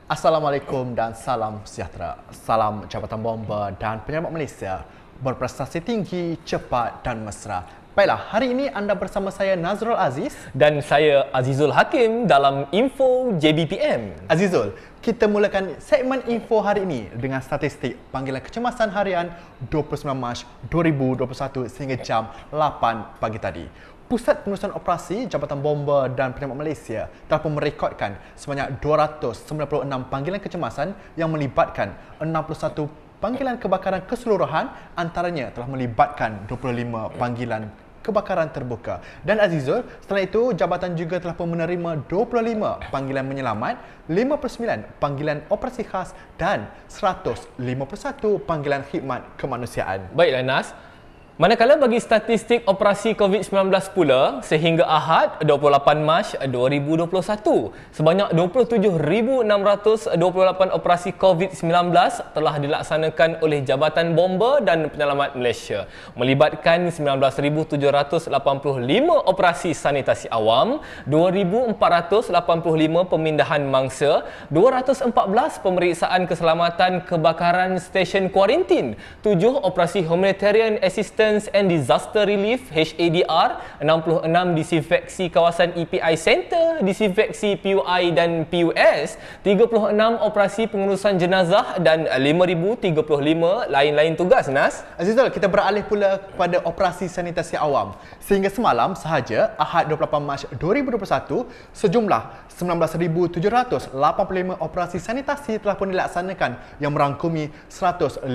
Assalamualaikum dan salam sejahtera. Salam Jabatan Bomba dan Penyelamat Malaysia. Berprestasi tinggi, cepat dan mesra. Baiklah, hari ini anda bersama saya Nazrul Aziz dan saya Azizul Hakim dalam Info JBPM. Azizul, kita mulakan segmen info hari ini dengan statistik panggilan kecemasan harian 29 Mac 2021 sehingga jam 8 pagi tadi. Pusat Pengurusan Operasi Jabatan Bomba dan Penyelamat Malaysia telah pun merekodkan sebanyak 296 panggilan kecemasan yang melibatkan 61 panggilan kebakaran keseluruhan, antaranya telah melibatkan 25 panggilan kebakaran terbuka. Dan Azizul, setelah itu jabatan juga telah pun menerima 25 panggilan menyelamat, 59 panggilan operasi khas dan 151 panggilan khidmat kemanusiaan. Baiklah Nas, manakala bagi statistik operasi COVID-19 pula, sehingga Ahad 28 Mac 2021, sebanyak 27,628 operasi COVID-19 telah dilaksanakan oleh Jabatan Bomba dan Penyelamat Malaysia, melibatkan 19,785 operasi sanitasi awam, 2,485 pemindahan mangsa, 214 pemeriksaan keselamatan kebakaran stesen kuarantin, 7 operasi humanitarian assistance and Disaster Relief HADR, 66 disinfeksi kawasan EPI Center, disinfeksi PUI dan PUS, 36 operasi pengurusan jenazah dan 5,035 lain-lain tugas, Nas. Azizul, kita beralih pula kepada operasi sanitasi awam. Sehingga semalam sahaja, Ahad 28 Mac 2021, sejumlah 19,785 operasi sanitasi telah pun dilaksanakan yang merangkumi 153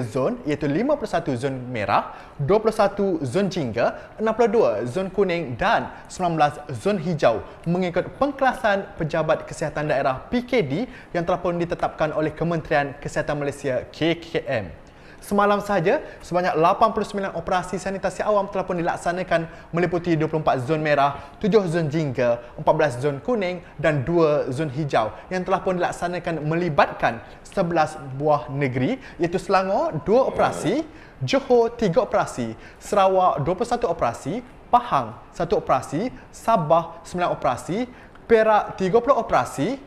zon, iaitu 51 zon merah, 21 zon jingga, 62 zon kuning dan 19 zon hijau mengikut pengkelasan Pejabat Kesihatan Daerah PKD yang telah pun ditetapkan oleh Kementerian Kesihatan Malaysia KKM. Semalam sahaja, sebanyak 89 operasi sanitasi awam telah pun dilaksanakan meliputi 24 zon merah, 7 zon jingga, 14 zon kuning dan 2 zon hijau yang telah pun dilaksanakan melibatkan 11 buah negeri, iaitu Selangor 2 operasi, Johor 3 operasi, Sarawak 21 operasi, Pahang 1 operasi, Sabah 9 operasi, Perak 30 operasi,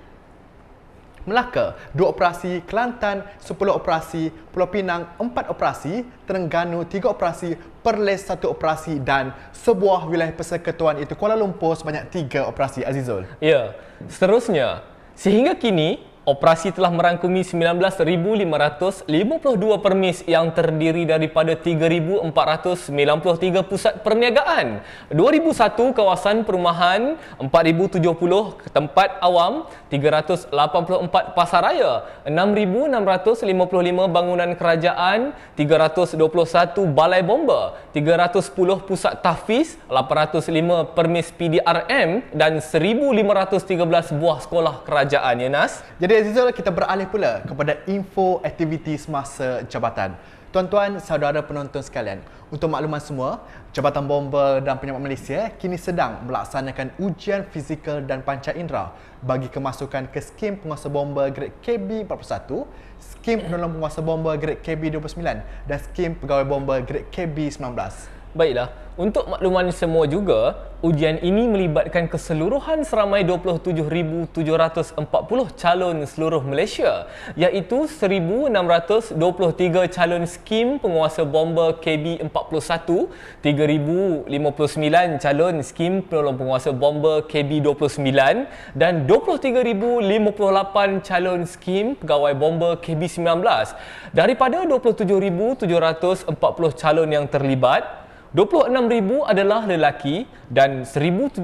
Melaka 2 operasi, Kelantan 10 operasi, Pulau Pinang 4 operasi, Terengganu 3 operasi, Perlis 1 operasi dan sebuah wilayah persekutuan iaitu Kuala Lumpur sebanyak 3 operasi. Azizul. Ya, seterusnya, sehingga kini operasi telah merangkumi 19,552 permis yang terdiri daripada 3,493 pusat perniagaan, 2,001 kawasan perumahan, 4,070 tempat awam, 384 pasaraya, 6,655 bangunan kerajaan, 321 balai bomba, 310 pusat tahfiz, 805 permis PDRM dan 1,513 buah sekolah kerajaan, ya Nas. Jadi Azizul, kita beralih pula kepada info aktiviti semasa jabatan. Tuan-tuan, saudara penonton sekalian, untuk makluman semua, Jabatan Bomba dan Penyelamat Malaysia kini sedang melaksanakan ujian fizikal dan panca indera bagi kemasukan ke skim penguasa bomba grade KB41, skim penolong penguasa bomba grade KB29 dan skim pegawai bomba grade KB19. Baiklah, untuk makluman semua juga, ujian ini melibatkan keseluruhan seramai 27,740 calon seluruh Malaysia, iaitu 1,623 calon skim penguasa bomba KB41, 3,059 calon skim penolong penguasa bomba KB29 dan 23,058 calon skim pegawai bomba KB19. Daripada 27,740 calon yang terlibat, 26,000 adalah lelaki dan 1,740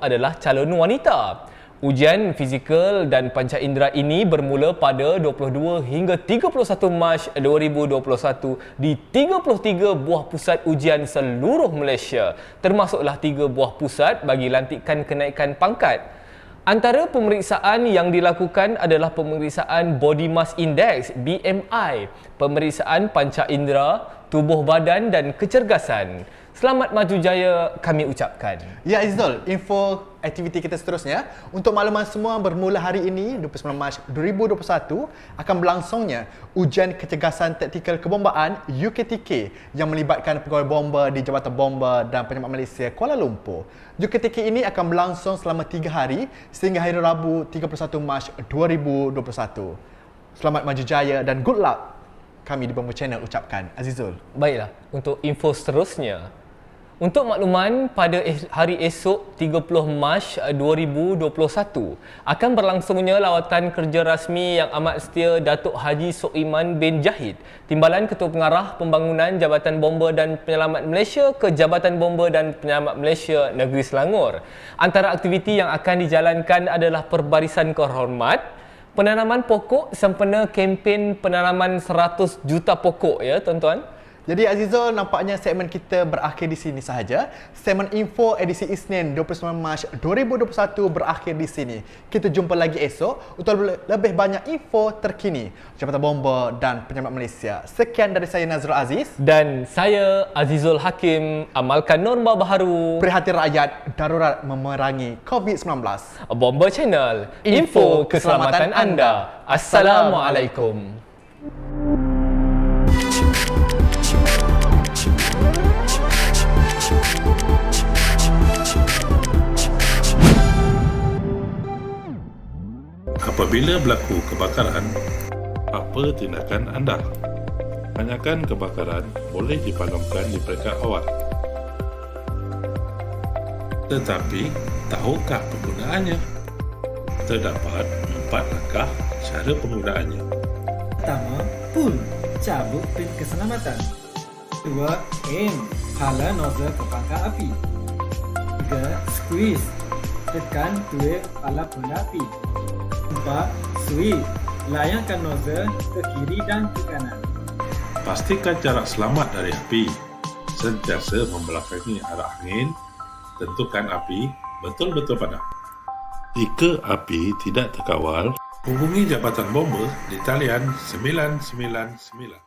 adalah calon wanita. Ujian fizikal dan panca indera ini bermula pada 22 hingga 31 Mac 2021 di 33 buah pusat ujian seluruh Malaysia, termasuklah 3 buah pusat bagi lantikan kenaikan pangkat. Antara pemeriksaan yang dilakukan adalah pemeriksaan Body Mass Index (BMI), pemeriksaan panca indera, tubuh badan dan kecergasan. Selamat maju jaya kami ucapkan. Ya Azizul, info aktiviti kita seterusnya. Untuk makluman semua, bermula hari ini 29 Mac 2021 akan berlangsungnya ujian kecergasan taktikal kebombaan UKTK yang melibatkan pegawai bomba di Jabatan Bomba dan Penyelamat Malaysia Kuala Lumpur. UKTK ini akan berlangsung selama 3 hari sehingga hari Rabu 31 Mac 2021. Selamat maju jaya dan good luck. Kami di Bomba Channel ucapkan. Azizul. Baiklah, untuk info seterusnya. Untuk makluman, pada hari esok 30 Mac 2021 akan berlangsungnya lawatan kerja rasmi yang amat setia Datuk Haji Soiman bin Jahid, Timbalan Ketua Pengarah Pembangunan Jabatan Bomba dan Penyelamat Malaysia ke Jabatan Bomba dan Penyelamat Malaysia Negeri Selangor. Antara aktiviti yang akan dijalankan adalah perbarisan kehormat, penanaman pokok sempena kempen penanaman 100 juta pokok ya tuan-tuan. Jadi Azizul, nampaknya segmen kita berakhir di sini sahaja. Segmen info edisi Isnin 29 Mac 2021 berakhir di sini. Kita jumpa lagi esok untuk lebih banyak info terkini Jabatan Bomba dan Penyelamat Malaysia. Sekian dari saya Nazrul Aziz Dan saya Azizul Hakim, amalkan norma baharu. Prihatin rakyat, darurat memerangi COVID-19. Bomba Channel, info keselamatan anda. Assalamualaikum. Apabila berlaku kebakaran, apa tindakan anda? Tanyakan kebakaran boleh dipadamkan di peringkat awal. Tetapi, tahukah penggunaannya? Terdapat 4 langkah cara penggunaannya. Pertama, pull, cabut pin keselamatan. Kedua, aim, hala nozzle ke pangkal api. Tiga, squeeze, tekan tuai pala pundak api. 4. Sweep, layangkan nozzle ke kiri dan ke kanan. Pastikan jarak selamat dari api. Sentiasa membelakangi arah angin. Tentukan api betul-betul padam. Jika api tidak terkawal, hubungi Jabatan Bomba di talian 999.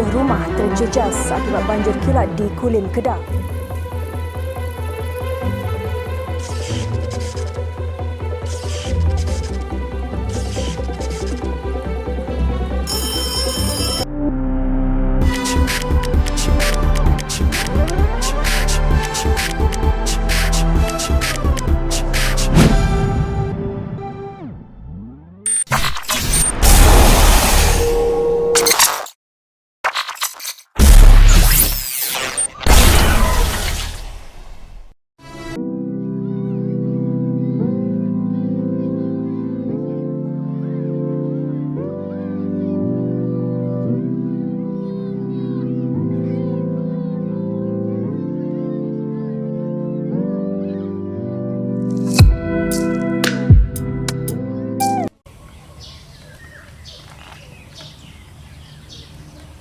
Rumah terjejas akibat banjir kilat di Kulin, Kedah.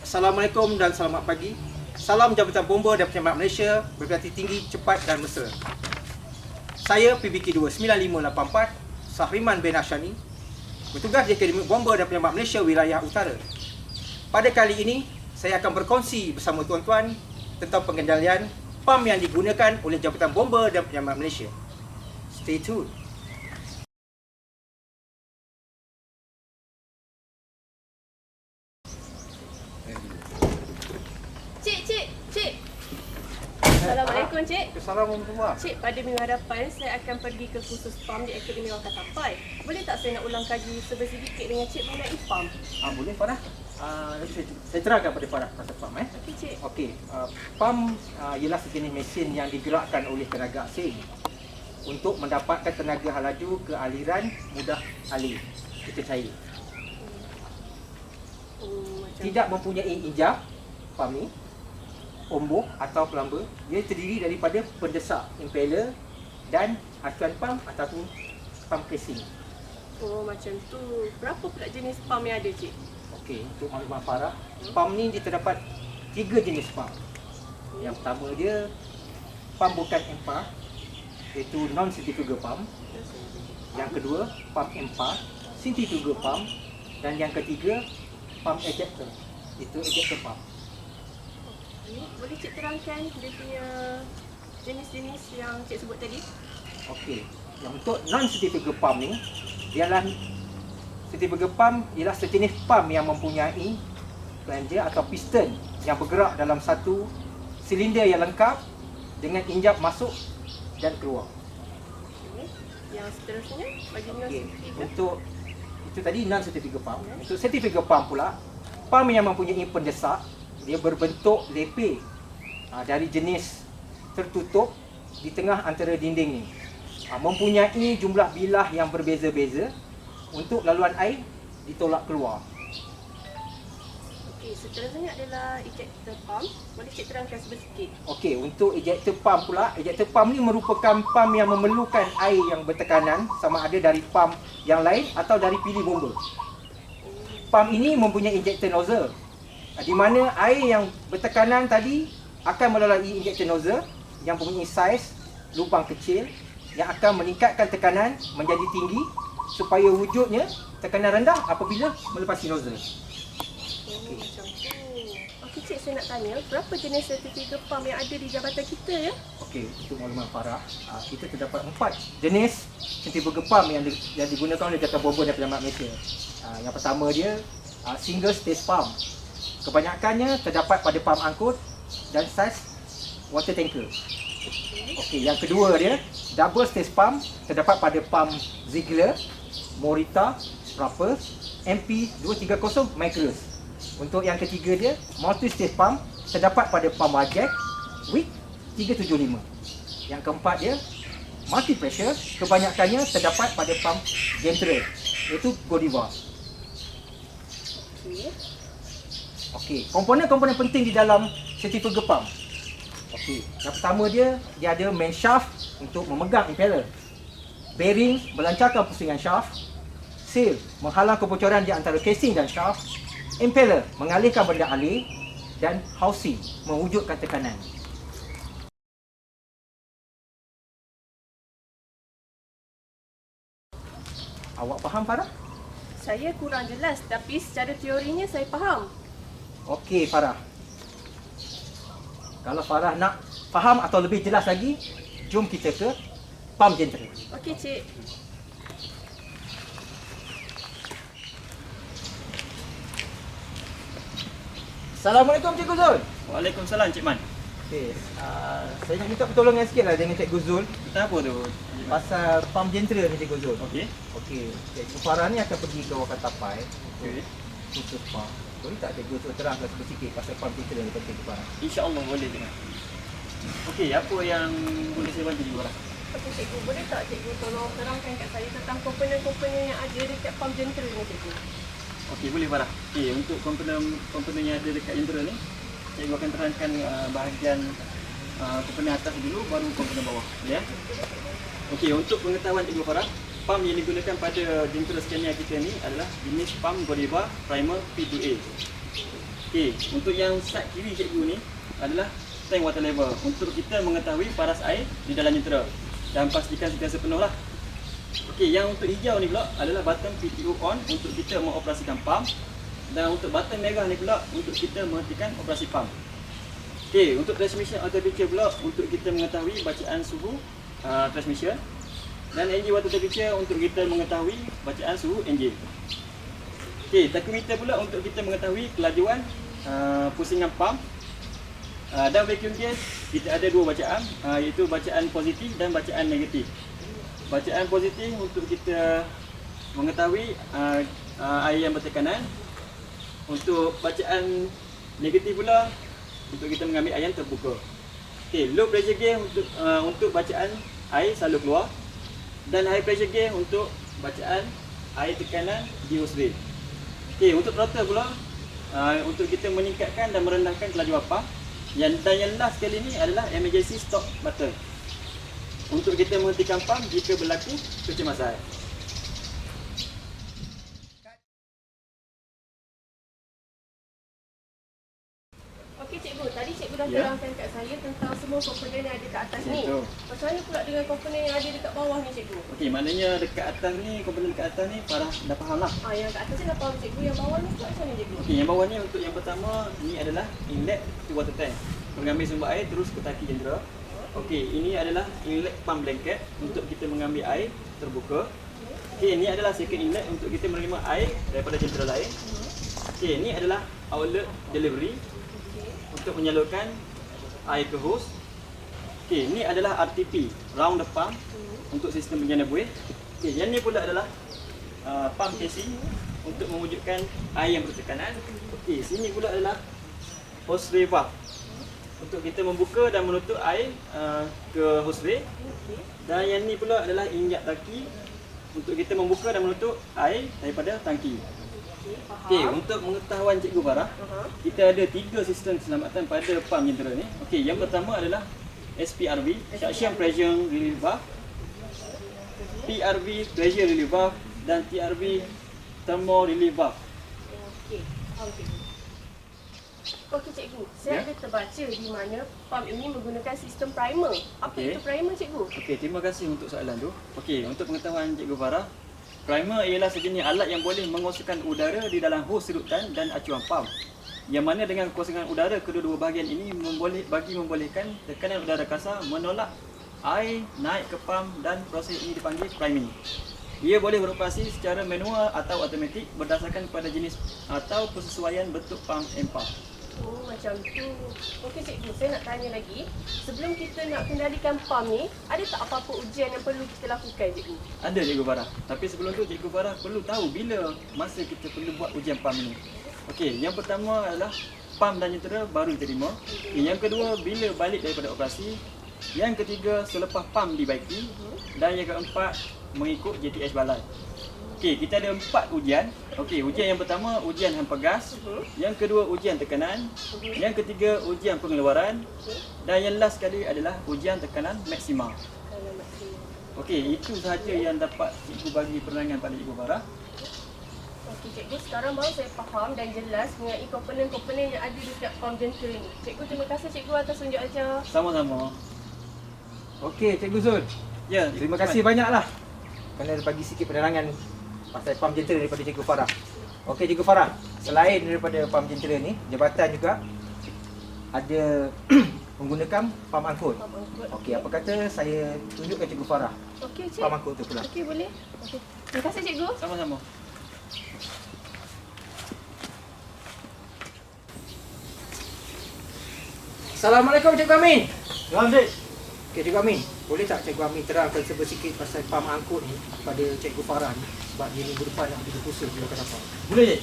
Assalamualaikum dan selamat pagi. Salam Jabatan Bomba dan Penyelamat Malaysia, berhati tinggi, cepat dan mesra. Saya PBK 29584, Sahriman bin Hashani, bertugas di Akademi Bomba dan Penyelamat Malaysia Wilayah Utara. Pada kali ini, saya akan berkongsi bersama tuan-tuan tentang pengendalian PAM yang digunakan oleh Jabatan Bomba dan Penyelamat Malaysia. Stay tuned. Cik, Assalamualaikum Cik. Assalamualaikum warahmatullahi. Cik, pada minggu hadapan saya akan pergi ke kursus PAM di Akademi Wakatapai. Boleh tak saya nak ulang kaji sedikit dengan Cik mengenai PAM? Boleh Farah. Saya terangkan pada Farah pasal PAM. Okey Cik. Okey, PAM ialah sejenis mesin yang digerakkan oleh tenaga asing untuk mendapatkan tenaga halaju ke aliran mudah alir kita cair. Macam Tidak mempunyai injap PAM ni, omboh atau plumber. Dia terdiri daripada pendesak impeller dan acuan pam ataupun pam casing. macam tu. Berapa pula jenis PAM yang ada Cik? Okey, untuk maklumat Farah, pam ni dia terdapat 3 jenis pam. Yang pertama dia pam bukan EMPA, iaitu non-centrifugal pump. Yang kedua, pump EMPA, centrifugal pump. Dan yang ketiga, pump ejector, itu ejector pump. Boleh Cik terangkan dia punya jenis-jenis yang Cik sebut tadi? Okey, yang untuk non-centrifugal pump ni, centrifugal pump ialah sejenis pump yang mempunyai flanger atau piston yang bergerak dalam satu silinder yang lengkap dengan injap masuk dan keluar. Yang seterusnya bagi Okey, non-centrifugal. untuk itu tadi non-centrifugal pump. Untuk centrifugal pump pula, pump yang mempunyai pendesak, dia berbentuk lepeh dari jenis tertutup di tengah antara dinding ni. Mempunyai jumlah bilah yang berbeza-beza untuk laluan air ditolak keluar. Okey, seterusnya adalah ejector pump. Boleh Cik terangkan sedikit? Okey, untuk ejector pump pula, ejector pump ni merupakan pump yang memerlukan air yang bertekanan sama ada dari pump yang lain atau dari pilih bomba. Pump ini mempunyai ejector nozzle, di mana air yang bertekanan tadi akan melalui ejector nozzle yang mempunyai saiz lubang kecil yang akan meningkatkan tekanan menjadi tinggi supaya wujudnya tekanan rendah apabila melepasi nozzle. Macam tu. Okey Cik, saya nak tanya, berapa jenis sertifikat pump yang ada di jabatan kita ya? Okey, untuk maklumat Farah, kita terdapat 4 jenis centrifugal pump yang digunakan oleh Jabatan Bomba dan Penyelamat Malaysia. Yang pertama dia single stage pump. Kebanyakannya terdapat pada pump angkut dan saiz water tanker. Okey, yang kedua dia double stage pump, terdapat pada pump Ziegler, Morita, Raffles, MP230 Micros. Untuk yang ketiga dia multi stage pump, terdapat pada pump Wajek, WIC 375. Yang keempat dia multi pressure, kebanyakannya terdapat pada pump Gentra, iaitu Godiva. Okey, komponen-komponen penting di dalam centrifugal pump. Okey, yang pertama dia ada main shaft untuk memegang impeller, bearing melancarkan pusingan shaft, seal menghalang kebocoran di antara casing dan shaft, impeller mengalihkan benda alih, dan housing mewujudkan tekanan. Awak faham Farah? Saya kurang jelas tapi secara teorinya saya faham. Okey Farah. Kalau Farah nak faham atau lebih jelas lagi, jom kita ke pump genera. Okey Cik. Assalamualaikum Cikgu Zul. Waalaikumsalam Cik Man. Okey, saya nak minta pertolongan sikitlah dengan Cikgu Zul Kenapa tu? pasal pump genera ni Cikgu Zul. Okey. Okey, Cikgu Farah ni akan pergi ke Wakatapai Okey. khusus pump. Boleh tak Cikgu Zul terangkan sedikit pasal pump genera ni penting ke Farah? InsyaAllah boleh Cik Man. Okey, apa yang boleh saya bantu juga? Okey Cikgu, boleh tak Cikgu tolong terangkan kat saya tentang komponen-komponen yang ada dekat pump genera ni Cikgu? Okey, boleh Farah. Okey, untuk komponen yang ada dekat Indra ni, cikgu akan terangkan bahagian komponen atas dulu, baru komponen bawah. Ya. Okey, untuk pengetahuan Cikgu Farah, pump yang digunakan pada Gentra Scania kita ni adalah jenis pump Godiva Primer P2A. Okey, untuk yang side kiri cikgu ni adalah tank water level untuk kita mengetahui paras air di dalam Gentra dan pastikan sentiasa penuh lah. Okey, yang untuk hijau ni pula adalah button PTO on untuk kita mengoperasikan pump, dan untuk button merah ni pula untuk kita menghentikan operasi pump. Okey, untuk transmission or temperature pula untuk kita mengetahui bacaan suhu transmission, dan engine water temperature untuk kita mengetahui bacaan suhu engine. Okey, tachometer pula untuk kita mengetahui kelajuan pusingan pump, dan vacuum gauge kita ada dua bacaan, iaitu bacaan positif dan bacaan negatif. Bacaan positif untuk kita mengetahui air yang bertekanan. Untuk bacaan negatif pula untuk kita mengambil air yang terbuka. Okey, low pressure gauge untuk bacaan air selalu keluar, dan high pressure gauge untuk bacaan air tekanan di hose rate. Okey, untuk throttle pula untuk kita meningkatkan dan merendahkan kelaju pam. Yang last sekali ni adalah emergency stop button. Untuk kita menghentikan pam jika berlaku kecemasan. Okey cikgu, tadi cikgu dah Ya. terangkan kat saya tentang semua komponen yang ada kat atas ni. Betul. Macam mana pula dengan komponen yang ada dekat bawah ni cikgu? Okey, maknanya dekat atas ni, komponen dekat atas ni Farah dah faham lah. Yang kat atas ni dah faham cikgu, yang bawah ni pula macam mana cikgu? Okey, yang bawah ni untuk yang pertama ni adalah inlet to water tank. Mengambil sumber air terus ke tangki jendera. Okey, ini adalah inlet pump blanket untuk kita mengambil air terbuka. Okey, ini adalah second inlet untuk kita menerima air daripada jendera lain. Okey, ini adalah outlet delivery untuk menyalurkan air ke hose. Okey, ini adalah RTP, round the pump, untuk sistem penjana buih. Okey, yang ni pula adalah pump casing untuk mewujudkan air yang bertekanan. Okey, sini pula adalah hose ray valve untuk kita membuka dan menutup air ke hose ray. Dan yang ni pula adalah injak tangki untuk kita membuka dan menutup air daripada tangki. Okey, untuk pengetahuan Cikgu Farah, kita ada 3 sistem keselamatan pada pam jendera ni. Okey, yang pertama adalah SPRV, Suction Pressure Relief Valve, PRV, Pressure Relief Valve, dan TRV, Thermal Relief Valve. Okey, faham cikgu. Okey cikgu, saya ada terbaca di mana pam ini menggunakan sistem primer. Apa Okey. itu primer cikgu? Okey, terima kasih untuk soalan tu. Okey, untuk pengetahuan Cikgu Farah, primer ialah sejenis alat yang boleh mengosongkan udara di dalam hos sedutan dan acuan pam. Yang mana dengan kekosongan udara kedua-dua bahagian ini membolehkan tekanan udara kasar menolak air naik ke pam, dan proses ini dipanggil priming. Ia boleh beroperasi secara manual atau automatik berdasarkan pada jenis atau persesuaian bentuk pam empau. Oh, macam tu. Okey cikgu, saya nak tanya lagi. Sebelum kita nak kendalikan pam ni, ada tak apa-apa ujian yang perlu kita lakukan cikgu? Ada Cikgu Farah. Tapi sebelum tu Cikgu Farah perlu tahu bila masa kita perlu buat ujian pam ini. Okey, yang pertama adalah pam dan jentera baru diterima. Yang kedua, bila balik daripada operasi. Yang ketiga, selepas pam dibaiki. Dan yang keempat, mengikut JTH balai. Okey, kita ada 4 ujian. Okey, ujian yang pertama ujian hampa gas. Yang kedua ujian tekanan. Yang ketiga ujian pengeluaran. Dan yang last sekali adalah ujian tekanan maksima. Okey, itu sahaja yang dapat Cikgu bagi penerangan pada Cikgu Farah. Okey cikgu, sekarang baru saya faham dan jelas mengenai komponen-komponen yang ada dekat pam jentera ni. Cikgu, terima kasih cikgu atas tunjuk ajar. Sama-sama. Okey, Cikgu Zul. Ya, Terima kasih banyaklah kerana bagi sikit penerangan pasal pam jentera daripada Cikgu Farah. Okey Cikgu Farah, selain daripada pam jentera ni, jabatan juga ada menggunakan pam angkut. Pam angkut. Okey, apa kata saya tunjukkan Cikgu Farah Okey cik. pam angkut tu pula. Okey, boleh? Okey. Terima kasih cikgu. sama-sama. Assalamualaikum Cikgu Amin. Alhamdulillah. Okey Cikgu Amin, boleh tak Cikgu Amin terangkan sedikit pasal pam angkut ni pada Cikgu Farah ni, sebab dia minggu depan nak pergi kursus dia akan dapat. Boleh je.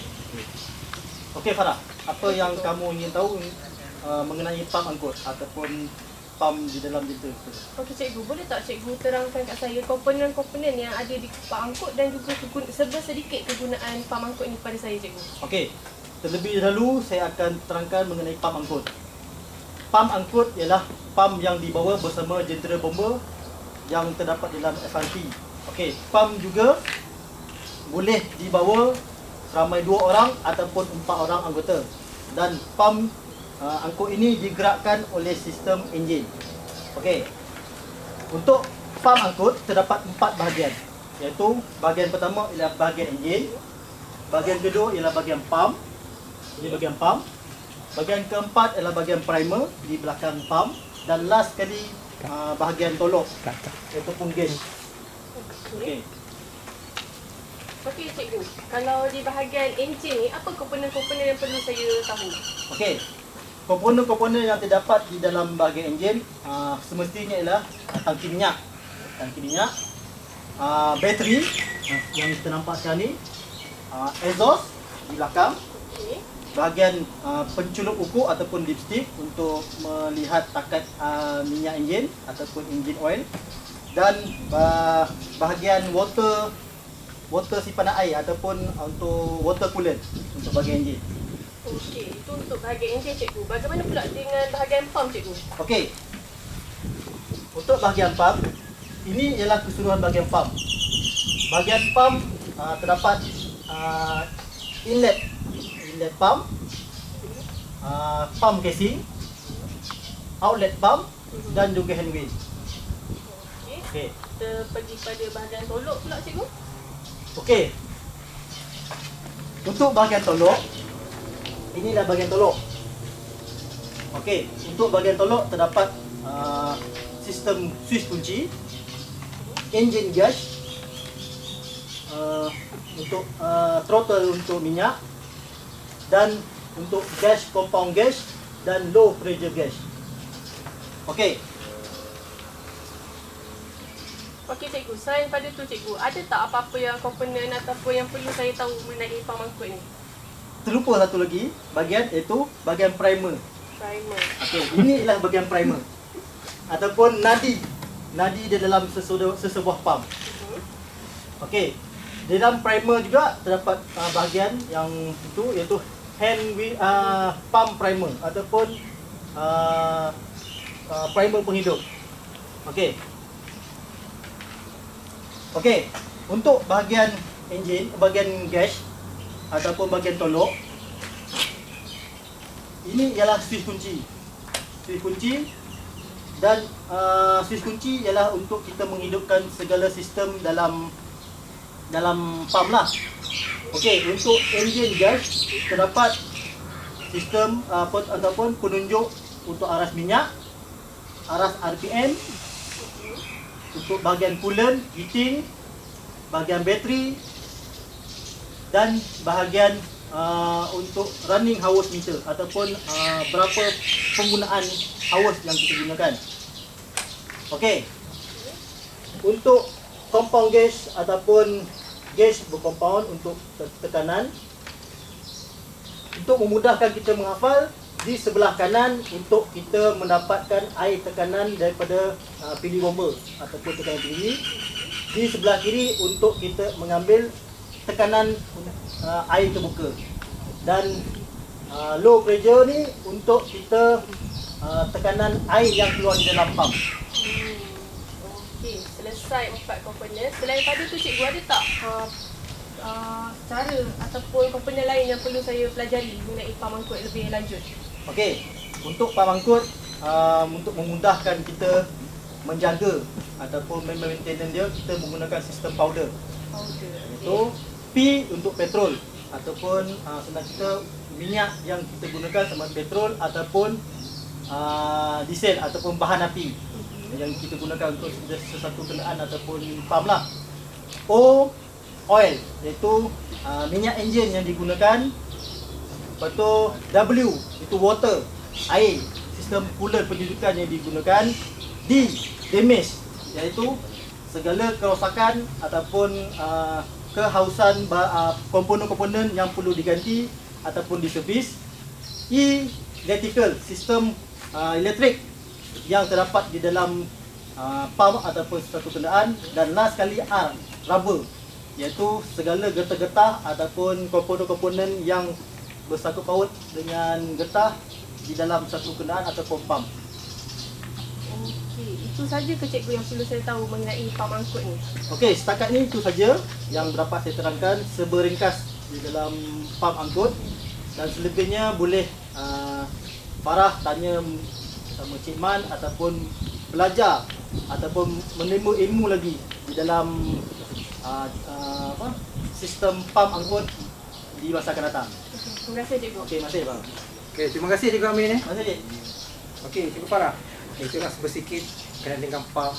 Okey Farah, apa yang kamu ingin tahu mengenai pam angkut ataupun pam di dalam jentera? Okey cikgu, boleh tak cikgu terangkan kat saya komponen-komponen yang ada di pam angkut dan juga sedikit kegunaan pam angkut ni pada saya cikgu. Okey, terlebih dahulu saya akan terangkan mengenai pam angkut. Pam angkut ialah pam yang dibawa bersama jentera bomba yang terdapat dalam FRP. Okey, pam juga boleh dibawa ramai 2 orang ataupun 4 orang anggota. Dan pam angkut ini digerakkan oleh sistem enjin. Okey. Untuk pam angkut terdapat 4 bahagian, iaitu bahagian pertama ialah bahagian enjin, bahagian kedua ialah bahagian pam. Ini bahagian pam. Bahagian keempat ialah bahagian primer di belakang pam, dan last sekali bahagian tolok iaitu pump gauge. Okey. Okey cikgu, kalau di bahagian enjin ni apa komponen-komponen yang perlu saya tahu? Okey. komponen-komponen yang terdapat di dalam bahagian enjin semestinya ialah tangki minyak, bateri yang kita nampak sekarang ni, exhaust di belakang, Okey. bahagian penculup ukur ataupun dipstick untuk melihat takat minyak enjin ataupun engine oil, dan bahagian water simpanan air ataupun untuk water coolant untuk bahagian enjin. Okey, itu untuk bahagian enjin cikgu. Bagaimana pula dengan bahagian pump cikgu? Okey. Untuk bahagian pump, ini ialah keseluruhan bahagian pump. Bahagian pump terdapat inlet pump, pump casing, outlet pump dan juga handwheel. Okey. Okey. Kita pergi pada bahagian tolok pula cikgu. Okey. Untuk bahagian tolok, inilah bahagian tolok. Okey, untuk bahagian tolok terdapat sistem switch kunci, engine gas, untuk throttle untuk minyak, dan untuk gas, compound gas dan low pressure gas. Okey. Okey cikgu, selain pada tu cikgu, ada tak apa-apa yang komponen ataupun yang perlu saya tahu mengenai pump angkut ni? Terlupa satu lagi bahagian, iaitu bahagian primer. Primer. Okey, ini ialah bahagian primer ataupun nadi di dalam sesebuah pump. Okey, di dalam primer juga terdapat bahagian yang itu, iaitu pump primer ataupun primer penghidup. Okey. Okey, untuk bahagian enjin, bahagian gas ataupun bahagian tolok, ini ialah switch kunci. Dan switch kunci ialah untuk kita menghidupkan segala sistem dalam pump lah. Okey, untuk enjin gas terdapat sistem ataupun penunjuk untuk aras minyak, aras RPM, untuk bahagian coolant, heating, bahagian bateri, dan bahagian untuk running hours meter ataupun berapa penggunaan hours yang kita gunakan. Okey. Untuk compound gas ataupun gas bercompound untuk tekanan, untuk memudahkan kita menghafal, di sebelah kanan untuk kita mendapatkan air tekanan daripada pilih bomba ataupun tekanan tinggi. Di sebelah kiri untuk kita mengambil tekanan air terbuka. Dan low pressure ni untuk kita tekanan air yang keluar di dalam pump. Okey, selesai 4 komponen. Selain pada tu cikgu, ada tak cara ataupun komponen lain yang perlu saya pelajari mengenai pump angkut lebih lanjut? Okey, untuk pump angkut, untuk memudahkan kita menjaga ataupun maintenance dia, kita menggunakan sistem powder. Iaitu P untuk petrol ataupun senang kita minyak yang kita gunakan sama petrol ataupun diesel ataupun bahan api yang kita gunakan untuk sesuatu kenderaan ataupun pump lah. O, oil, iaitu minyak enjin yang digunakan. Lepas tu W, itu water, air, sistem coolant penyedukan yang digunakan. D, damage, iaitu segala kerosakan ataupun kehausan komponen-komponen yang perlu diganti ataupun diservis. E, electrical, sistem elektrik yang terdapat di dalam pump ataupun satu kenderaan. Dan last sekali R, rubber, iaitu segala getah-getah ataupun komponen-komponen yang bersangkut paut dengan getah di dalam satu kenderaan ataupun pump. Okey, itu saja ke cikgu yang perlu saya tahu mengenai pump angkut ni? Okey, setakat ni itu saja yang dapat saya terangkan seberingkas di dalam pump angkut. Dan selebihnya boleh Farah tanya sama Cik Man ataupun belajar ataupun menerima ilmu lagi di dalam sistem pump angkut di masa akan datang. Terima kasih cikgu. Okey, terima kasih bang. Okey, terima kasih Cikgu Amin. Terima kasih Cik. Okey, Cikgu Farah. Itulah sedikit berkenaan dengan pump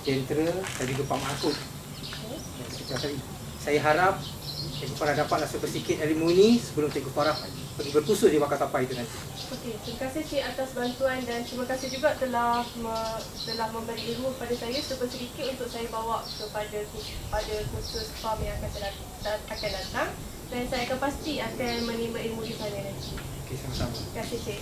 jentera dan juga pump angkut. Saya harap Cikgu Farah dapatlah sedikit ilmu ini sebelum Cikgu Farah berpusut di bakar sampah itu nanti. Okey, terima kasih Cik atas bantuan dan terima kasih juga telah memberi ilmu kepada saya sedikit untuk saya bawa pada kursus farm yang akan datang, dan saya akan pasti akan menerima ilmu di sana nanti. Okey, sama-sama. Terima kasih Cik.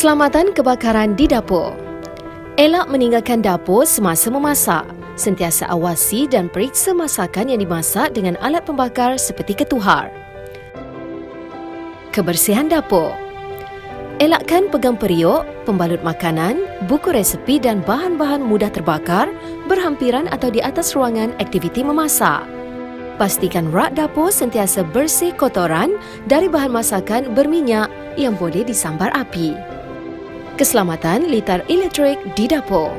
Keselamatan kebakaran di dapur. Elak meninggalkan dapur semasa memasak. Sentiasa awasi dan periksa masakan yang dimasak dengan alat pembakar seperti ketuhar. Kebersihan dapur. Elakkan pegang periuk, pembalut makanan, buku resepi dan bahan-bahan mudah terbakar berhampiran atau di atas ruangan aktiviti memasak. Pastikan rak dapur sentiasa bersih kotoran dari bahan masakan berminyak yang boleh disambar api. Keselamatan litar elektrik di dapur.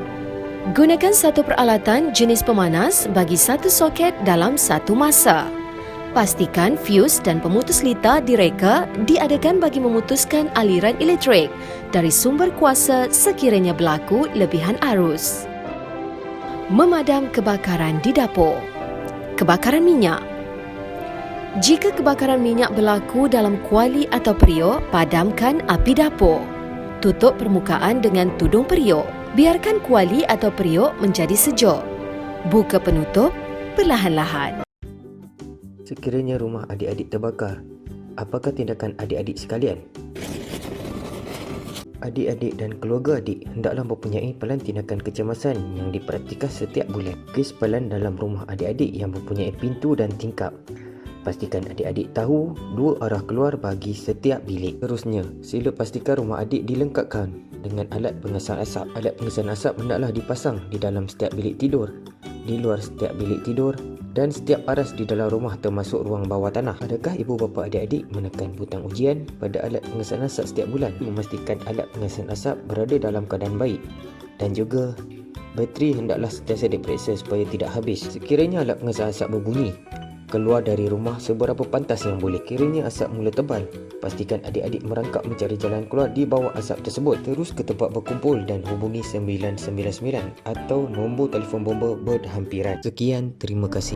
Gunakan satu peralatan jenis pemanas bagi satu soket dalam satu masa. Pastikan fuse dan pemutus litar direka diadakan bagi memutuskan aliran elektrik dari sumber kuasa sekiranya berlaku lebihan arus. Memadam kebakaran di dapur. Kebakaran minyak. Jika kebakaran minyak berlaku dalam kuali atau periuk, padamkan api dapur. Tutup permukaan dengan tudung periuk. Biarkan kuali atau periuk menjadi sejuk. Buka penutup perlahan-lahan. Sekiranya rumah adik-adik terbakar, apakah tindakan adik-adik sekalian? Adik-adik dan keluarga adik hendaklah mempunyai pelan tindakan kecemasan yang dipraktikkan setiap bulan. Kes pelan dalam rumah adik-adik yang mempunyai pintu dan tingkap. Pastikan adik-adik tahu dua arah keluar bagi setiap bilik. Seterusnya, sila pastikan rumah adik dilengkapkan dengan alat pengesan asap. Alat pengesan asap hendaklah dipasang di dalam setiap bilik tidur, di luar setiap bilik tidur dan setiap aras di dalam rumah termasuk ruang bawah tanah. Adakah ibu bapa adik-adik menekan butang ujian pada alat pengesan asap setiap bulan? Memastikan alat pengesan asap berada dalam keadaan baik dan juga bateri hendaklah sentiasa diperiksa supaya tidak habis. Sekiranya alat pengesan asap berbunyi, keluar dari rumah seberapa pantas yang boleh. Kiranya asap mula tebal, pastikan adik-adik merangkak mencari jalan keluar di bawah asap tersebut. Terus ke tempat berkumpul dan hubungi 999 atau nombor telefon bomba berhampiran. Sekian, terima kasih.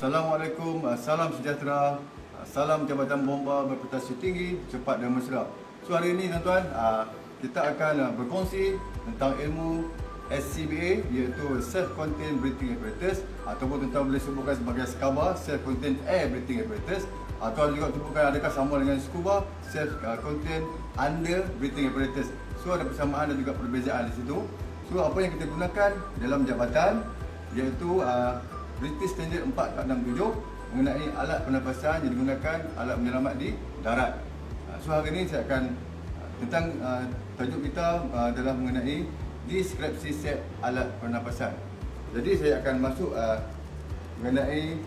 Assalamualaikum, salam sejahtera. Salam Jabatan Bomba berprestasi tinggi, cepat dan mesra. So hari ini tuan-tuan, kita akan berkongsi tentang ilmu SCBA, iaitu Self-Contained Breathing Apparatus, ataupun tuan-tuan boleh sebutkan sebagai SCABA, Self-Contained Air Breathing Apparatus, atau juga sebutkan adakah sama dengan SCUBA, Self-Contained Under Breathing Apparatus. So ada persamaan dan juga perbezaan di situ. So apa yang kita gunakan dalam jabatan iaitu British Standard 467 mengenai alat pernafasan yang digunakan alat penyelamat di darat. So hari ini saya akan tentang tajuk kita adalah mengenai deskripsi set alat pernafasan. Jadi saya akan masuk mengenai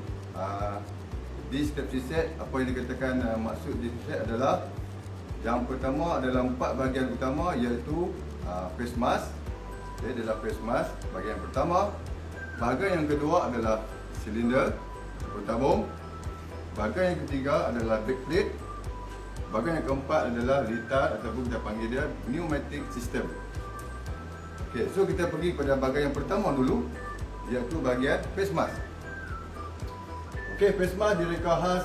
deskripsi set. Apa yang dikatakan maksud deskripsi set adalah yang pertama adalah 4 bahagian utama iaitu face mask. Okay, adalah face mask bahagian pertama. Bahagian yang kedua adalah silinder tabung. Bahagian yang ketiga adalah backplate. Bahagian yang keempat adalah litar ataupun kita panggil dia pneumatic system. Okey, so kita pergi pada bahagian yang pertama dulu iaitu bahagian face mask. Okey, face mask direka khas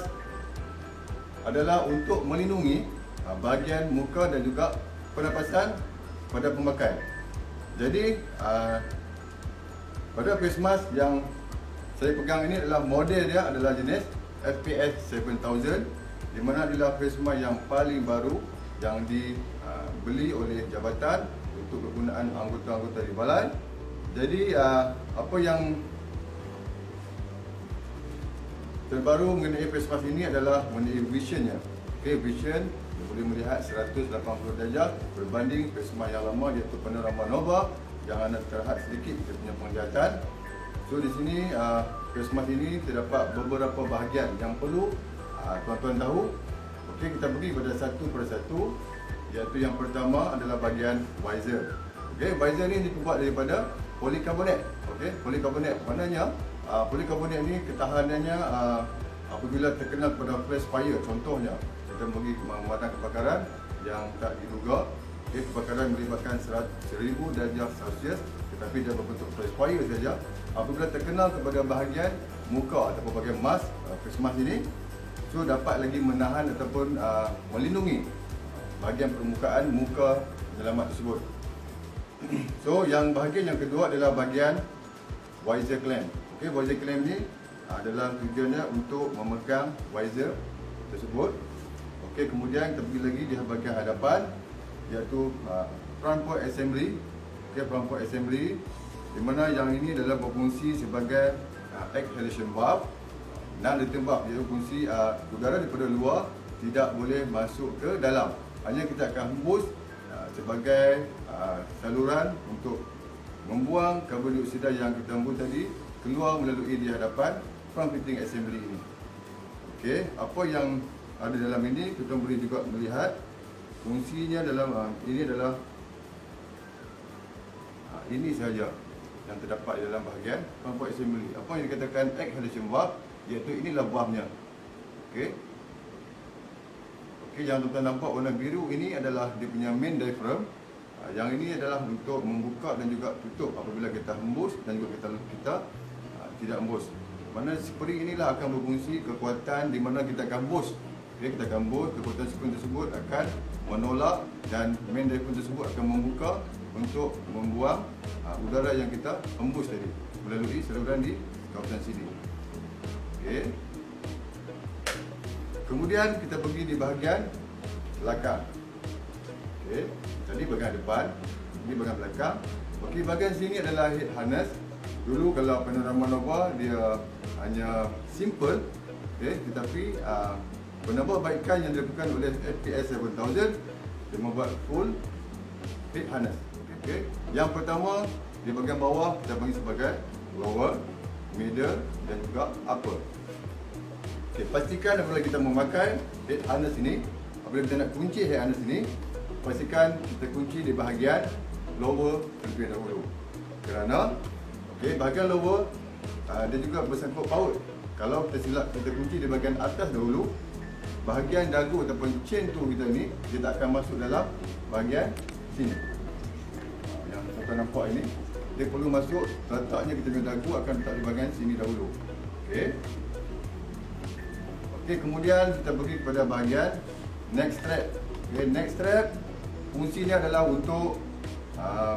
adalah untuk melindungi bahagian muka dan juga pernafasan pada pemakai. Jadi pada face mask yang saya pegang ini adalah model dia adalah jenis FPS 7000, di mana adalah face mask yang paling baru yang dibeli oleh jabatan untuk kegunaan anggota-anggota di balai. Jadi apa yang terbaru mengenai face mask ini adalah mengenai visionnya. Okay, vision Dia boleh melihat 180 darjah berbanding prisma yang lama iaitu panorama nova yang anda terlihat sedikit dia punya penglihatan. So di sini prisma ini terdapat beberapa bahagian yang perlu tuan-tuan tahu. Okey, kita pergi pada satu persatu, iaitu yang pertama adalah bahagian visor. Okey, visor ni dibuat daripada polikarbonat. Okey, polikarbonat maknanya polikarbonat ni ketahanannya apabila terkena pada flash fire, contohnya kita pergi memadam kebakaran yang tak diduga, okay, kebakaran melibatkan 1000 darjah Celsius tetapi dia berbentuk flash fire saja. Apabila terkenal kepada bahagian muka ataupun bahagian mask, face mask ini, so dapat lagi menahan ataupun melindungi bahagian permukaan muka penyelamat tersebut. So yang bahagian yang kedua adalah bahagian visor clamp. Okey, visor clamp ni adalah tujuannya untuk memegang visor tersebut. Okey, kemudian kita pergi lagi di bahagian hadapan iaitu front point assembly. Okey, front point assembly di mana yang ini adalah berfungsi sebagai exhalation valve dan ditembak, iaitu fungsi udara daripada luar tidak boleh masuk ke dalam. Hanya kita akan hembus sebagai saluran untuk membuang karbon dioksida yang kita hembus tadi keluar melalui di hadapan front fitting assembly ini. Okey, apa yang ada dalam ini kita boleh juga melihat fungsinya dalam ini adalah ini sahaja yang terdapat di dalam bahagian front point assembly. Apa yang dikatakan exhalation valve, iaitu inilah valve-nya. Okey. Okey, yang tuan-tuan nampak warna biru ini adalah dia punya main diaphragm. Yang ini adalah untuk membuka dan juga tutup apabila kita hembus dan juga kita tidak hembus. Mana spring inilah akan berfungsi kekuatan di mana kita akan hembus. Okey, kita akan hembus, kekuatan spring tersebut akan menolak dan main diaphragm tersebut akan membuka untuk membuang udara yang kita hembus tadi melalui saluran di kawasan sini. Okey. Kemudian kita pergi di bahagian belakang. Okey, tadi bahagian depan, ini bahagian belakang. Okey, bahagian sini adalah head harness. Dulu kalau panorama nova dia hanya simple, okey, tetapi penambahbaikan yang dilakukan oleh FPS 7000 dia membuat full head harness. Okay. Yang pertama di bahagian bawah kita panggil sebagai lower, middle dan juga upper. Okay. Pastikan apabila kita memakai head harness ini, apabila kita nak kunci head harness ini, pastikan kita kunci di bahagian lower terlebih dahulu. Kerana bahagian lower dia juga bersangkut paut. Kalau kita silap kita kunci di bahagian atas dahulu, bahagian dagu ataupun chain tu kita ni dia tak akan masuk dalam bahagian sini. Kita nampak ini, dia perlu masuk, letaknya kita punya dagu akan letak di bahagian sini dahulu. Okey. Okey, kemudian kita pergi kepada bahagian neck strap. Okey, neck strap fungsinya adalah untuk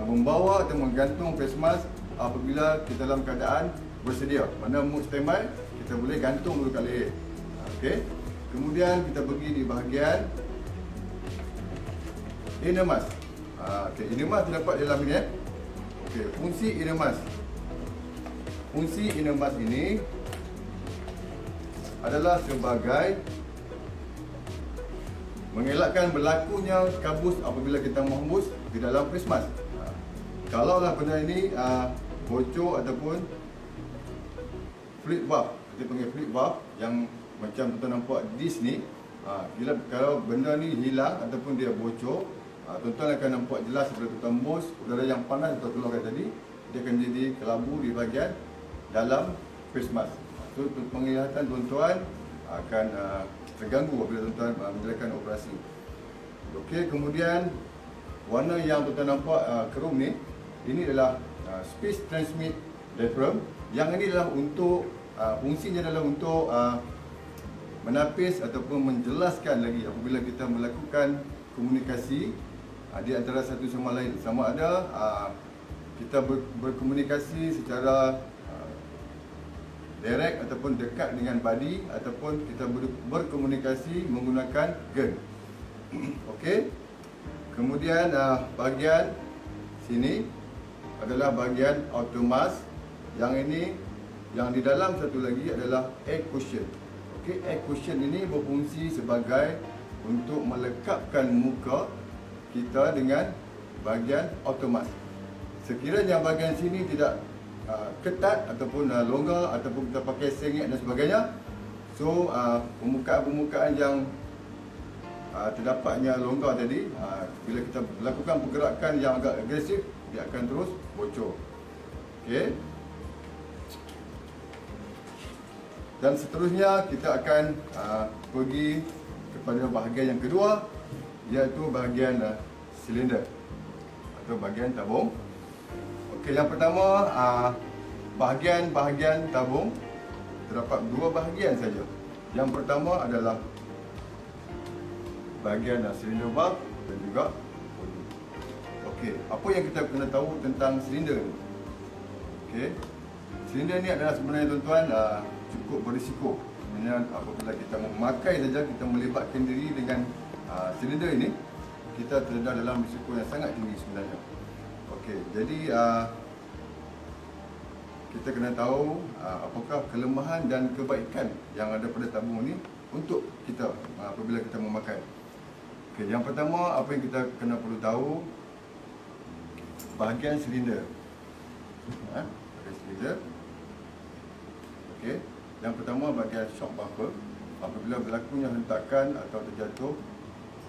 membawa atau menggantung face mask apabila kita dalam keadaan bersedia. Mana mood standby, kita boleh gantung dulu kat leher. Okey. Kemudian kita pergi di bahagian inner mask. Okey, inner mask terdapat dalam ini. Okey, fungsi inner mask. Fungsi inner mask ini adalah sebagai mengelakkan berlakunya kabus apabila kita menghembus di dalam face mask. Kalaulah benda ini bocor ataupun flip valve, kita panggil flip valve yang macam tuan nampak disc ni, bila kalau benda ni hilang ataupun dia bocor, tuan-tuan akan nampak jelas bila tuan hembus udara yang panas tuan keluarkan tadi, dia akan jadi kelabu di bahagian dalam face mask. So penglihatan tuan-tuan akan terganggu apabila tuan-tuan menjalankan operasi. Okey, kemudian warna yang tuan-tuan nampak kerum ni, ini adalah space transmit diaphragm. Yang ini adalah untuk fungsinya adalah untuk menapis ataupun menjelaskan lagi apabila kita melakukan komunikasi di antara satu sama lain, sama ada kita berkomunikasi secara direct ataupun dekat dengan body ataupun kita berkomunikasi menggunakan gun. Okey. Kemudian bahagian sini adalah bahagian outer mask. Yang ini, yang di dalam satu lagi adalah air cushion. Okey, air cushion ini berfungsi sebagai untuk melekapkan muka kita dengan bahagian automat. Sekiranya bahagian sini tidak ketat ataupun longgar ataupun kita pakai sengit dan sebagainya, so permukaan-permukaan yang terdapatnya longgar tadi, bila kita lakukan pergerakan yang agak agresif, dia akan terus bocor. Okey. Dan seterusnya kita akan pergi kepada bahagian yang kedua, iaitu bahagian silinder atau bahagian tabung. Okey, yang pertama bahagian tabung terdapat dua bahagian saja. Yang pertama adalah bahagian silinder valve dan juga bodi. Okey, apa yang kita kena tahu tentang silinder ni? Okey, silinder ni adalah sebenarnya tuan-tuan cukup berisiko. Sebenarnya apabila kita memakai saja, kita melibatkan diri dengan silinder ini, kita terdedah dalam risiko yang sangat tinggi sebenarnya. Okey, jadi kita kena tahu apakah kelemahan dan kebaikan yang ada pada tabung ini untuk kita apabila kita memakai. Okey, yang pertama apa yang kita kena perlu tahu, bahagian silinder. Bahagian silinder. Okey, yang pertama bahagian shock buffer. Apabila berlakunya hentakan atau terjatuh,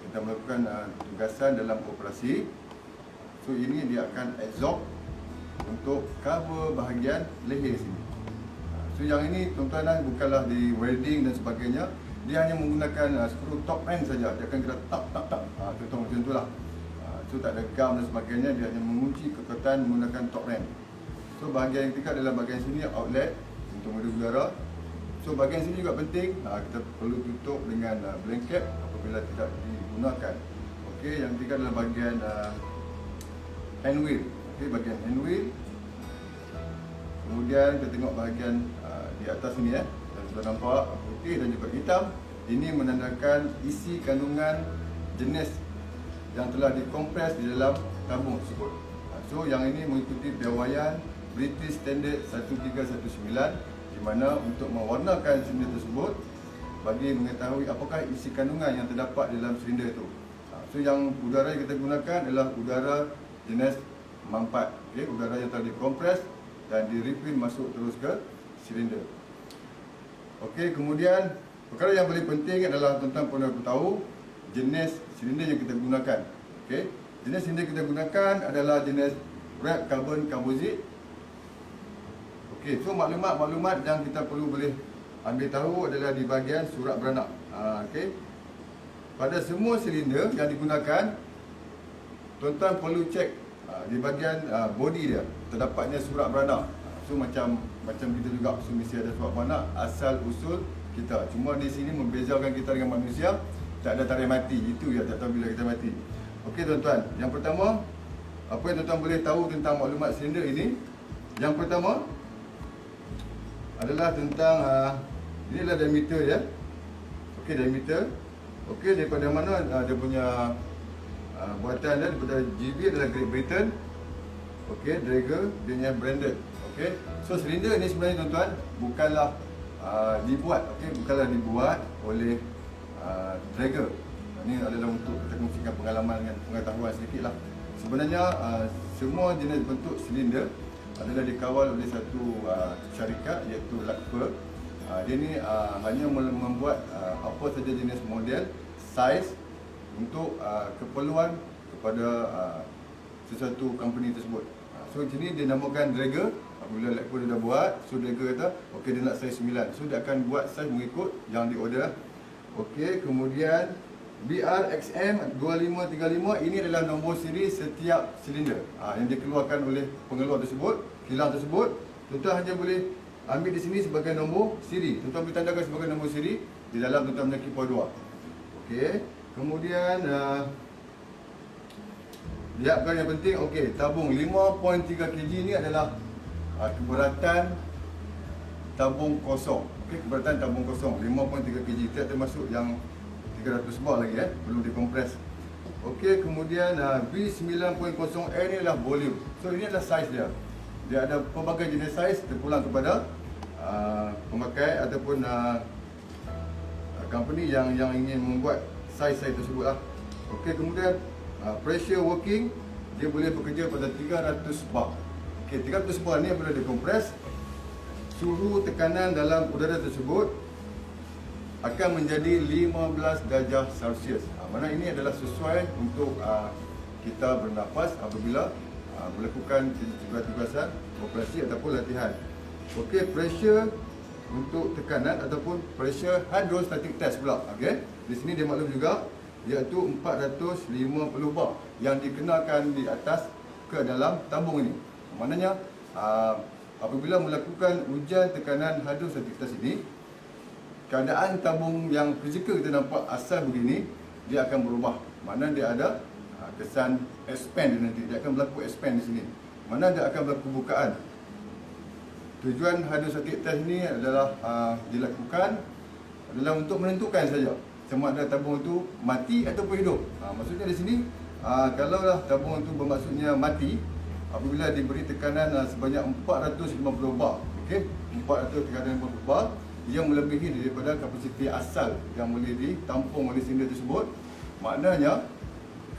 kita melakukan tugasan dalam operasi. So ini dia akan absorb untuk cover bahagian leher sini. So yang ini tuan-tuan bukanlah di welding dan sebagainya. Dia hanya menggunakan skru top end saja. Dia akan kira tak. Contoh macam itulah. So tak ada gam dan sebagainya. Dia hanya mengunci kekuatan menggunakan top end. So bahagian yang ketiga adalah bahagian sini outlet untuk mengedut udara. So bahagian sini juga penting. Kita perlu tutup dengan blanket apabila tidak digunakan. Okey, yang ketiga adalah bahagian hand wheel. Okey, bahagian hand wheel. Kemudian kita tengok bahagian di atas sini dan sudah nampak putih dan juga hitam. Ini menandakan isi kandungan jenis yang telah dikompres di dalam tabung tersebut. So yang ini mengikuti piawaian British Standard 1319, di mana untuk mewarnakan silinder tersebut bagi mengetahui apakah isi kandungan yang terdapat di dalam silinder itu. So yang udara yang kita gunakan adalah udara jenis MAM4. Okay, udara yang telah dikompres dan di-refill masuk terus ke silinder. Okey, kemudian perkara yang paling penting adalah tuan-tuan perlu tahu jenis silinder yang kita gunakan. Okey, jenis silinder kita gunakan adalah jenis wrap carbon composite. Okey, so maklumat-maklumat yang kita perlu boleh ambil tahu adalah di bahagian surat beranak. Okey, pada semua silinder yang digunakan, tuan-tuan perlu cek di bahagian body dia terdapatnya surat beranak. So macam kita juga, so mesti ada surat beranak asal usul kita. Cuma di sini membezakan kita dengan manusia, tak ada tarikh mati. Itu ya, tak tahu bila kita mati. Okey tuan-tuan, yang pertama apa yang tuan-tuan boleh tahu tentang maklumat silinder ini? Yang pertama adalah tentang ini adalah diameter ya. Okey, diameter. Okey, daripada mana dia punya buatan dia, daripada GB adalah Great Britain. Okey, Draeger dia punya branded. Okey, so silinder ini sebenarnya tuan-tuan bukanlah dibuat oleh Draeger. Ini adalah untuk kita kongsikan pengalaman dengan pengetahuan sedikit lah. Sebenarnya semua jenis bentuk silinder adalah dikawal oleh satu syarikat iaitu Lakper. Dia ni hanya membuat apa saja jenis model, saiz untuk keperluan kepada sesuatu company tersebut. So sini dia namakan Draeger. Apabila Lakper dia dah buat, so Draeger kata okey dia nak saiz 9. So dia akan buat saiz mengikut yang di order. Okey, kemudian BRXM 2535 ini adalah nombor siri setiap silinder yang dikeluarkan oleh pengeluar tersebut, kilang tersebut. Tuan-tuan hanya boleh ambil di sini sebagai nombor siri. Tuan-tuan boleh tandakan sebagai nombor siri di dalam tuan-tuan punya keyboard 2. Okey, kemudian lihat perkara yang penting. Okey, tabung 5.3 kg ni adalah keberatan tabung kosong. Okey, keberatan tabung kosong 5.3 kg, tidak termasuk yang 300 bar lagi belum dikompres. Okey, kemudian B9.0N ni adalah volume. So ini adalah saiz dia. Dia ada pelbagai jenis saiz terpulang kepada pemakai ataupun company yang ingin membuat saiz tersebut lah. Okey, kemudian pressure working dia boleh bekerja pada 300 bar. Okey, 300 bar ni apabila dikompres, suhu tekanan dalam udara tersebut akan menjadi 15 darjah Celsius. Mana ini adalah sesuai untuk kita bernafas apabila melakukan tugasan operasi ataupun latihan. Okey, pressure untuk tekanan ataupun pressure hydrostatic test pula. Okey, di sini dia maklum juga iaitu 450 bar yang dikenakan di atas ke dalam tabung ini. Maknanya apabila melakukan ujian tekanan hydrostatic test ini, keadaan tabung yang fizikal kita nampak asal begini, dia akan berubah. Mana dia ada kesan expand nanti, dia akan berlaku expand di sini. Mana dia akan berlaku bukaan. Tujuan hydrostatic test ni adalah dilakukan adalah untuk menentukan saja sama ada tabung itu mati ataupun hidup. Maksudnya di sini kalaulah tabung itu bermaksudnya mati apabila diberi tekanan sebanyak 450 bar. Okey, 450 bar yang melebihi daripada kapasiti asal yang boleh ditampung oleh silinder tersebut. Maknanya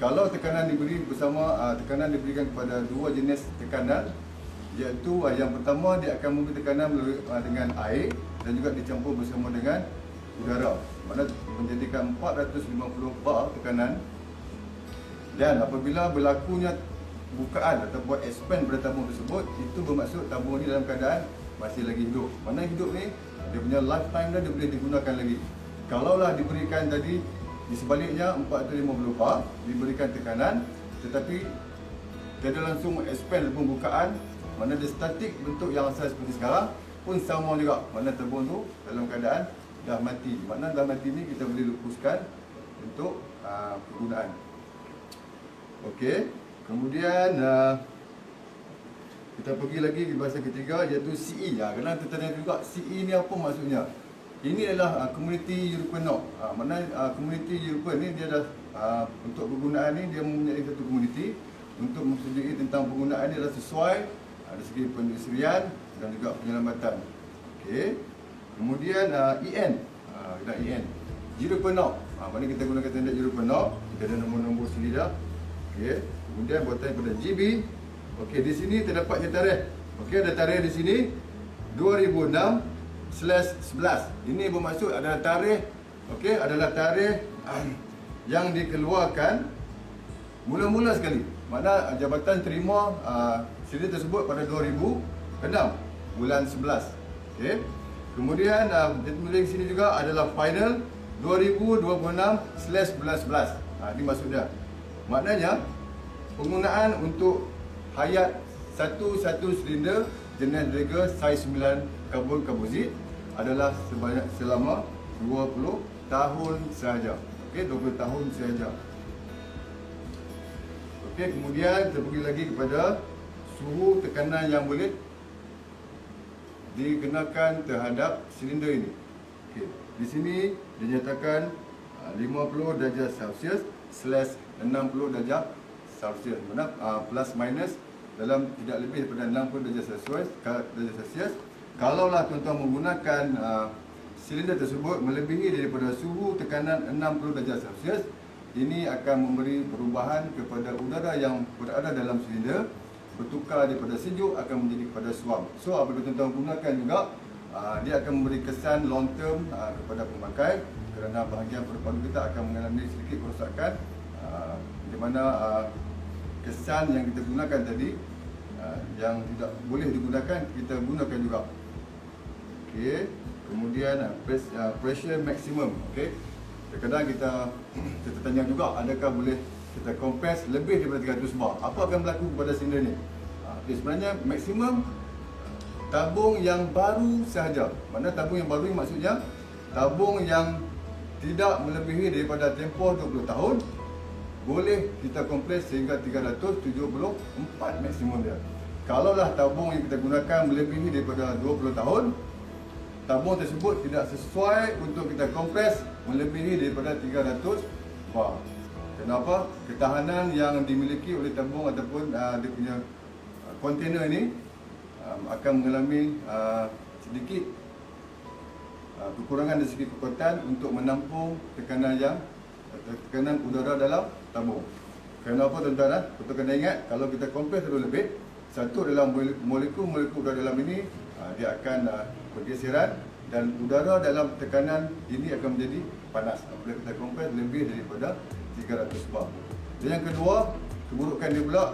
kalau tekanan diberi bersama tekanan diberikan kepada dua jenis tekanan, iaitu yang pertama dia akan memberi tekanan dengan air dan juga dicampur bersama dengan udara, mana menjadikan 450 bar tekanan. Dan apabila berlakunya bukaan ataupun expand pada tabung tersebut, itu bermaksud tabung ini dalam keadaan masih lagi hidup. Mana hidup ni dia punya lifetime dia boleh digunakan lagi. Kalaulah diberikan tadi di sebaliknya 450 bar diberikan tekanan tetapi tiada langsung expand ataupun bukaan, mana dia statik bentuk yang asal seperti sekarang pun sama juga. Mana tabung tu dalam keadaan dah mati. Mana dah mati ni kita boleh lepaskan untuk penggunaan. Okey, kemudian kita pergi lagi ke bahasa ketiga iaitu CE. Kena tertanya juga CE ni apa maksudnya? Ini adalah community European norm. Mana community European ni dia dah untuk penggunaan ni dia mempunyai satu community untuk menyetujui tentang penggunaan ni adalah sesuai dari segi perindustrian dan juga penyelamatan. Okey. Kemudian EN. Kita EN. European norm. Mana kita gunakan standard European norm, kita ada nombor-nombor sini dah. Okey. Kemudian buatan pada GB. Okey, di sini terdapat tarikh. Okey, ada tarikh di sini 2006/11. Ini bermaksud adalah tarikh, okey, adalah tarikh yang dikeluarkan mula-mula sekali. Mana jabatan terima silinder tersebut pada 2006 bulan 11. Okey. Kemudian di sini juga adalah final 2026/bulan 11. Ini maksudnya. Maknanya penggunaan untuk hayat satu silinder jenis Draeger saiz 9 karbon komposit adalah selama 20 tahun sahaja. Okey, 20 tahun sahaja. Okey, kemudian kita pergi lagi kepada suhu tekanan yang boleh dikenakan terhadap silinder ini. Okey, di sini dinyatakan 50 darjah Celsius / 60 darjah Celsius. Mana plus minus dalam tidak lebih daripada 60 darjah Celsius. Kalaulah tuan-tuan menggunakan silinder tersebut melebihi daripada suhu tekanan 60 darjah Celsius, ini akan memberi perubahan kepada udara yang berada dalam silinder, bertukar daripada sejuk akan menjadi kepada suam. So apabila tuan-tuan gunakan juga, dia akan memberi kesan long term kepada pemakai kerana bahagian paru-paru kita akan mengalami sedikit kerosakan, di mana kesan yang kita gunakan tadi yang tidak boleh digunakan kita gunakan juga. Okey, kemudian pressure maximum. Okey, kadang-kadang kita tanya juga adakah boleh kita kompres lebih daripada 300 bar. Apa akan berlaku kepada silinder ni? Okey, sebenarnya maksimum tabung yang baru sahaja. Mana tabung yang baru ni maksudnya tabung yang tidak melebihi daripada tempoh 20 tahun boleh kita kompres sehingga 374 maksimum dia. Kalaulah tabung yang kita gunakan melebihi daripada 20 tahun, tabung tersebut tidak sesuai untuk kita kompres melebihi daripada 300 bar. Kenapa? Ketahanan yang dimiliki oleh tabung ataupun dia punya kontainer ini akan mengalami sedikit kekurangan dari segi kekuatan untuk menampung tekanan yang tekanan udara dalam tabung. Kerana apa tuan-tuan? Kita kena ingat kalau kita kompres terlalu lebih, satu dalam molekul-molekul udara dalam ini dia akan bergeseran dan udara dalam tekanan ini akan menjadi panas apabila kita kompres lebih daripada 300 bar. Dan yang kedua, keburukan dia pula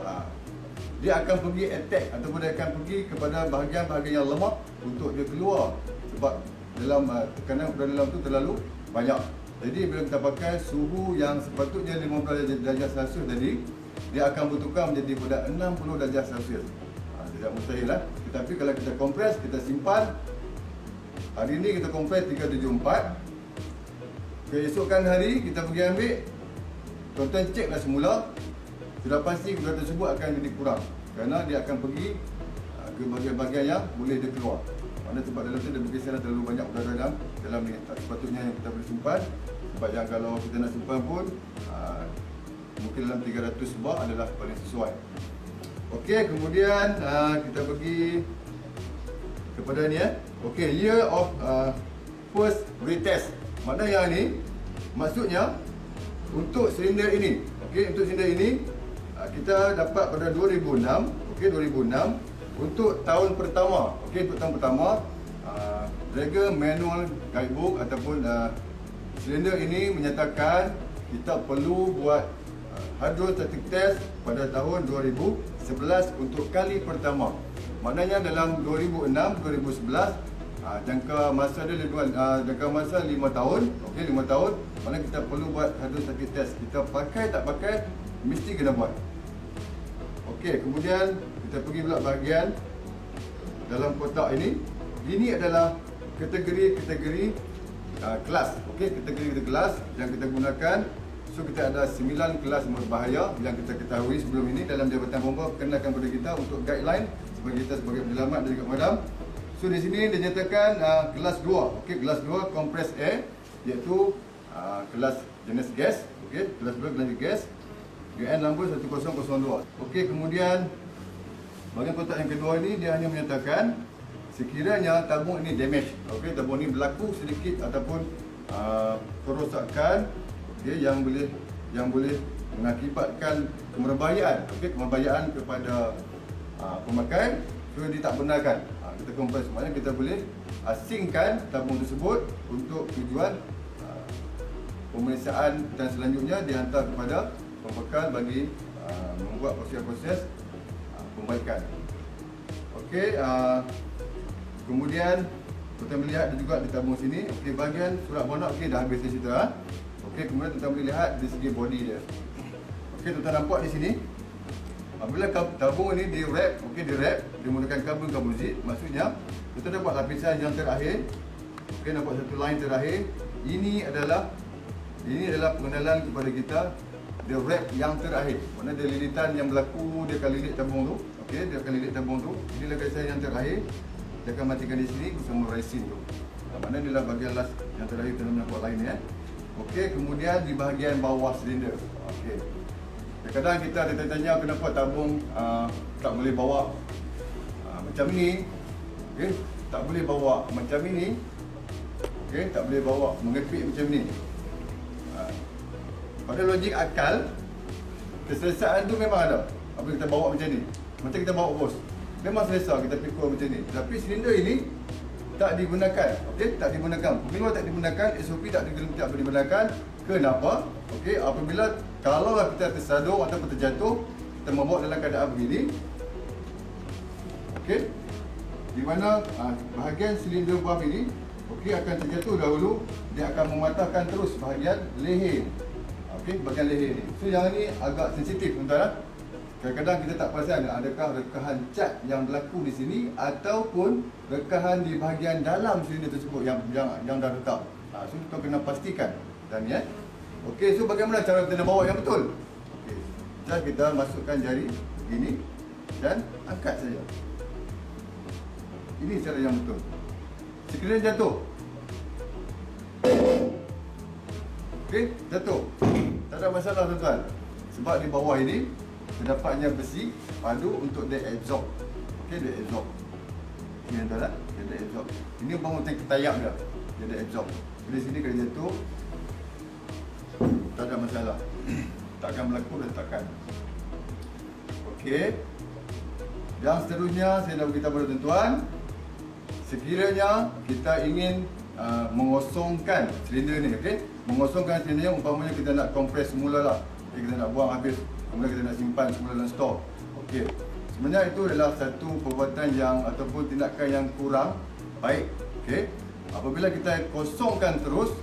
dia akan pergi attack ataupun dia akan pergi kepada bahagian-bahagian yang lemah untuk dia keluar sebab dalam tekanan udara dalam tu terlalu banyak. Jadi bila kita pakai suhu yang sepatutnya 15 darjah Celsius tadi, dia akan bertukar menjadi pada 60 darjah Celsius. Tidak mustahil lah. Tetapi kalau kita kompres, kita simpan. Hari ini kita kompres 374. Keesokan hari kita pergi ambil. Tuan-tuan ceklah semula. Sudah pasti udara tersebut akan jadi kurang. Kerana dia akan pergi ke bahagian-bahagian yang boleh dia keluar. Mana sebab dalam tu dia bergeseran terlalu banyak udara dalam ni. Tak sepatutnya yang kita boleh simpan. Sebab yang kalau kita nak simpan pun mungkin dalam 300 bar adalah paling sesuai. Okey, kemudian kita pergi kepada ni Okey, year of first retest. Makna yang ni maksudnya untuk silinder ini. Okey, untuk silinder ini kita dapat pada 2006. Okey, 2006 untuk tahun pertama. Okey, untuk tahun pertama Dragon Manual Guidebook ataupun silinder ini menyatakan kita perlu buat hydrostatic test pada tahun 2011 untuk kali pertama. Maknanya dalam 2006, 2011 jangka masa dia jangka masa 5 tahun. Okey, 5 tahun. Maknanya kita perlu buat hydrostatic test. Kita pakai tak pakai mesti kena buat. Okey, kemudian kita pergi pula bahagian dalam kotak ini. Ini adalah kategori-kategori kelas. Okey, kategori kelas yang kita gunakan. So kita ada 9 kelas berbahaya yang kita ketahui sebelum ini dalam Jabatan Bomba perkenalkan kepada kita untuk guideline sebagai kita sebagai penyelamat dan juga pemadam. So di sini dinyatakan kelas 2. Okey, kelas 2 compressed air iaitu kelas jenis gas. Okey, kelas 2 jenis gas. UN number 1002. Okey, kemudian bahagian kotak yang kedua ini dia hanya menyatakan sekiranya tabung ini damage. Okey, tabung ini berlaku sedikit ataupun kerosakan yang boleh mengakibatkan kemerbahayaan. Okey, kemerbahayaan kepada pemakai, so dia tak benarkan. Kita kompres, maknanya kita boleh asingkan tabung tersebut untuk tujuan pemeriksaan dan selanjutnya dihantar kepada pembekal bagi membuat proses-proses pembaikan. Okey, kemudian kita melihat juga di tabung sini. Okey, bahagian surat bonok dah habis cerita. Okey, kemudian kita boleh lihat di segi body dia. Okey, tuan nampak di sini. Apabila tabung ini di wrap, dia menggunakan karbon komposit. Maksudnya kita dapat lapisan yang terakhir. Okey, nampak satu line terakhir. Ini adalah pengenalan kepada kita dia wrap yang terakhir. Mana dia lilitan yang berlaku, dia akan lilit tabung tu. Okey, dia akan lilit tabung tu. Ini lapisan yang terakhir. Dia akan matikan di sini bersama resin tu. Mana dia adalah bahagian last yang terakhir kita nampak line ni. Okey, kemudian di bahagian bawah silinder. Okey. Kadang-kadang kita ada tanya kenapa tabung tak boleh bawa macam ni. Okey, tak boleh bawa macam ini. Okey, tak boleh bawa mengepit macam ni. Pada logik akal, keselesaan tu memang ada. Apabila kita bawa macam ni. Macam kita bawa bos. Memang selesa kita pikul macam ni. Tapi silinder ini tak digunakan. Okey, tak digunakan. Bila tak digunakan, SOP tak digunakan. Kenapa? Okey, apabila kalau kita tersadung atau terjatuh, kita membawa dalam keadaan begini. Okey. Di mana bahagian silinder bawah ini okey akan terjatuh dahulu, dia akan mematahkan terus bahagian leher. Okey, bahagian leher ni. So yang ni agak sensitif tuan-tuan. Kadang-kadang kita tak perasan adakah rekahan cat yang berlaku di sini ataupun rekahan di bahagian dalam silinder tersebut yang dah retak. So kita kena pastikan. Dan ya. Okey, so bagaimana cara kita nak bawa yang betul? Okey. Just kita masukkan jari begini dan angkat saja. Ini cara yang betul. Sekiranya jatuh. Okey, jatuh. Tak ada masalah tuan-tuan. Sebab di bawah ini terdapatnya besi padu untuk dia absorb. Okey, dia absorb. Ini tuan-tuan, dia absorb. Ini bangun tank ketayap dia. Dia absorb. Jadi sini kalau jatuh tak tak ada masalah. Takkan berlaku retakan. Okey. Yang seterusnya saya nak beritahu kepada tuan-tuan, sekiranya kita ingin mengosongkan silinder ni, okey? Mengosongkan silinder umpamanya kita nak kompres semula lah. Okay, kita nak buang habis, kemudian kita nak simpan semula dalam stor. Okey. Sebenarnya itu adalah satu perbuatan yang ataupun tindakan yang kurang baik. Okey. Apabila kita kosongkan terus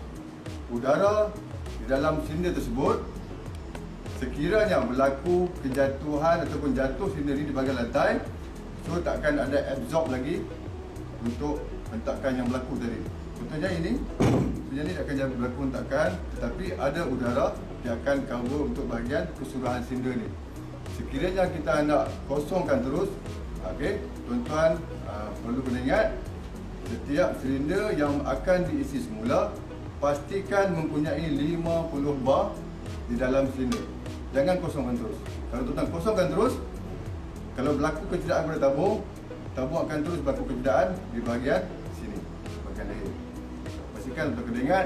udara di dalam silinder tersebut, sekiranya berlaku kejatuhan ataupun jatuh silinder ini di bahagian lantai, so takkan ada absorb lagi untuk hentakan yang berlaku tadi. Contohnya ini akan berlaku hentakan, tetapi ada udara yang akan cover untuk bahagian keseluruhan silinder ni. Sekiranya kita nak kosongkan terus, okey, tuan-tuan perlu kena ingat, setiap silinder yang akan diisi semula pastikan mempunyai 50 bar di dalam silinder. Jangan kosongkan terus. Kalau tuan-tuan kosongkan terus, kalau berlaku kecederaan pada tabung, tabung akan terus berlaku kecederaan di bahagian sini, bahagian leher. Pastikan tuan kena ingat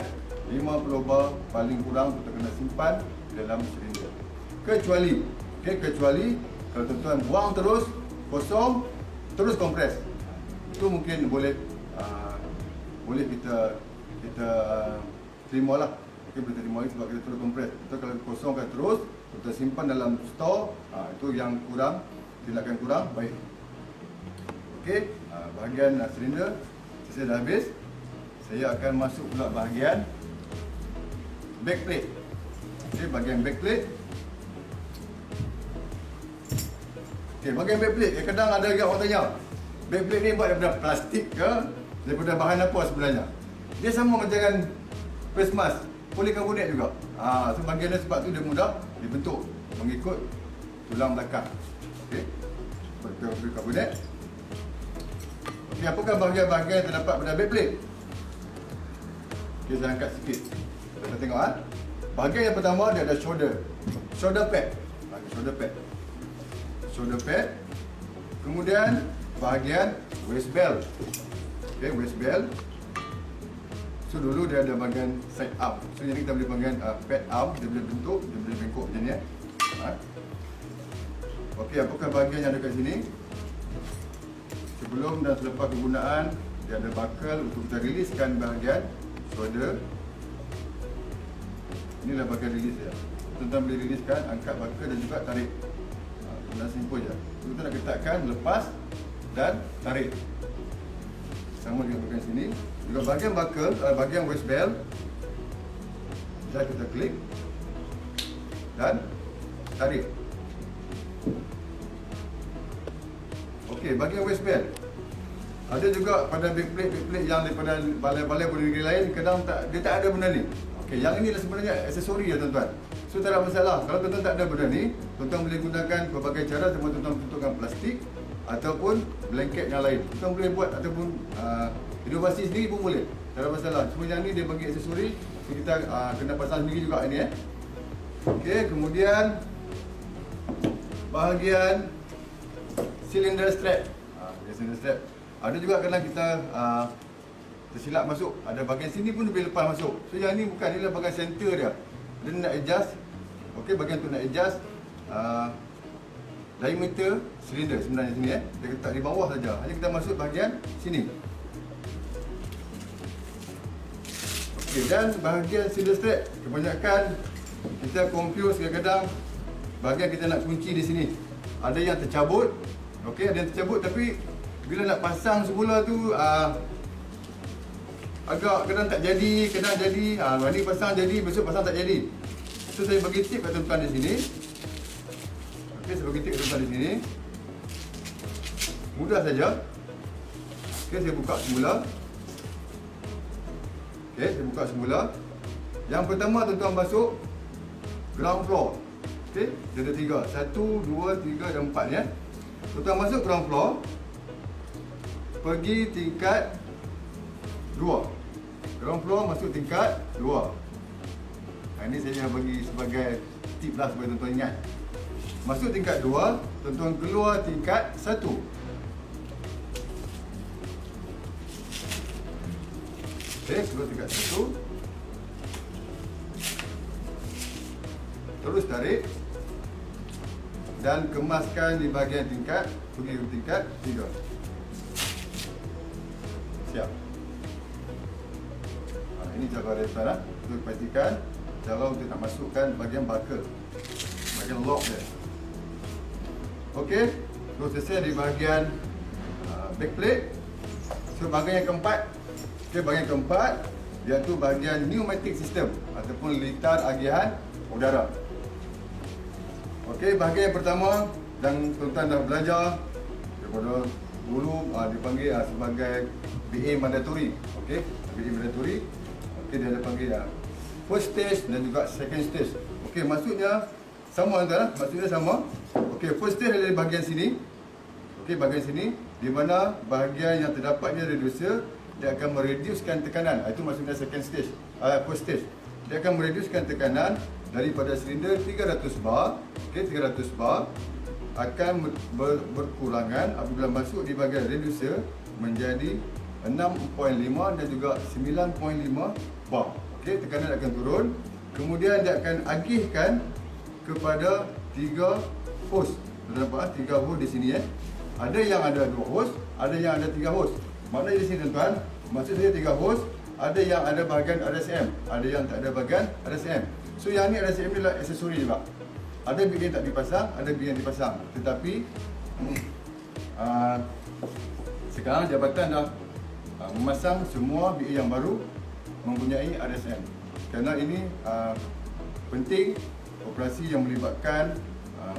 50 bar paling kurang tuan kena simpan di dalam silinder. Kecuali kalau tuan-tuan buang terus, kosong, terus kompres. Itu mungkin boleh kita terima lah. Mungkin boleh terima sebab kita terus kompres. Kita kalau kosongkan terus, kita simpan dalam store, itu yang kurang, tindakan kurang baik. Okey, bahagian silinder saya dah habis. Saya akan masuk pula bahagian backplate. Okey, bahagian backplate. Okey, bahagian backplate, kadang ada juga orang tanya, backplate ni buat daripada plastik ke, daripada bahan apa sebenarnya? Dia sama macam dengan face mask, polikarbonat juga. So bahagian dia sebab tu dia mudah dibentuk mengikut tulang belakang. Okey, polikarbonat. Okey, apakah bahagian-bahagian yang terdapat pada backplate? Okey, saya angkat sikit. Kita tengok bahagian yang pertama dia ada shoulder pad. Shoulder pad. Kemudian bahagian waist belt. Okey, waist belt. So dulu dia ada bahagian side arm. So jadi kita boleh bahagian pad arm, dia boleh bentuk, dia boleh bengkok macam ni. Okey, apakah bahagian yang ada kat sini? Sebelum dan selepas penggunaan, dia ada buckle untuk kita riliskan bahagian shoulder. Inilah bahagian rilis dia. Tuan-tuan boleh riliskan, angkat buckle dan juga tarik. Sebenarnya simple je. Kita nak ketatkan, lepas dan tarik. Sama dengan bahagian sini. Juga bahagian buckle, bahagian waist belt, kita klik dan tarik. Okey, bahagian waist belt. Ada juga pada backplate yang daripada balai-balai negeri lain, kadang dia tak ada benda ni. Okey, yang ini adalah sebenarnya aksesori ya tuan-tuan. So tak ada masalah. Kalau tuan-tuan tak ada benda ni, tuan-tuan boleh gunakan pelbagai cara, sama tuan-tuan bentukkan plastik ataupun blanket yang lain. Tuan boleh buat ataupun inovasi sendiri pun boleh. Tak ada masalah. Cuma yang ni dia bagi aksesori, so kita kena pasang sendiri juga ini . Okey, kemudian bahagian cylinder strap. Cylinder strap. Ada juga kadang kita tersilap masuk. Ada bahagian sini pun boleh lepas masuk. So yang ni bukan, ni lah bahagian center dia. Dia nak adjust. Okey, bahagian tu nak adjust diameter silinder sebenarnya sini . Dia letak di bawah saja. Hanya kita masuk bahagian sini. Okey, dan bahagian cylinder strap kebanyakan kita confuse kadang-kadang bahagian kita nak kunci di sini. Ada yang tercabut. Okey, ada yang tercabut tapi bila nak pasang semula tu agak kadang tak jadi, kadang jadi. Hari ni pasang jadi, besok pasang tak jadi. So saya bagi tip kat tuan-tuan di sini. Okey, saya bagi tip kat tuan-tuan di sini. Mudah saja. Okey, saya buka semula. Okey, saya buka semula. Yang pertama tuan-tuan masuk ground floor. Okey, dia ada 3. 1, 2, 3 dan 4 ya. Tuan-tuan masuk ground floor. Pergi tingkat 2. Ground floor masuk tingkat 2. Ini saya bagi sebagai tip lah supaya tuan-tuan ingat. Masuk tingkat 2, tuan-tuan keluar tingkat 1. Okey, keluar tingkat 1. terus tarik dan kemaskan di bahagian tingkat, pergi ke tingkat 3. Siap. Ini cara restoran untuk pastikan cara untuk nak masukkan bahagian buckle, bahagian lock dia. Okey, terus selesai di bahagian backplate. So bahagian yang keempat, bahagian keempat iaitu bahagian pneumatic system ataupun litar agihan udara. Okey, bahagian yang pertama dan tuan-tuan dah belajar daripada dulu dipanggil sebagai BA mandatory. Okey, BA mandatory. Okey, dia ada panggil first stage dan juga second stage. Okey, maksudnya sama tuan-tuan, maksudnya sama. Okey, first stage adalah bahagian sini. Okey, bahagian sini di mana bahagian yang terdapat dia reducer, dia akan mereducekan tekanan. Itu maksudnya second stage, first stage. Dia akan mereducekan tekanan daripada silinder 300 bar, okey, 300 bar akan berkurangan apabila masuk di bahagian reducer menjadi 6.5 dan juga 9.5 bar. Okey, tekanan akan turun. Kemudian dia akan agihkan kepada 3 hose. Terdapat 3 hose di sini Ada yang ada 2 hose, ada yang ada 3 hose. Maknanya di sini tuan-tuan, maksud saya 3 hose, ada yang ada bahagian RSM, ada yang tak ada bahagian RSM. So yang ni RSM ni adalah aksesori juga. Ada bahagian tak dipasang, ada bahagian dipasang. Tetapi sekarang jabatan dah memasang semua BA yang baru mempunyai RSM. Kerana ini penting operasi yang melibatkan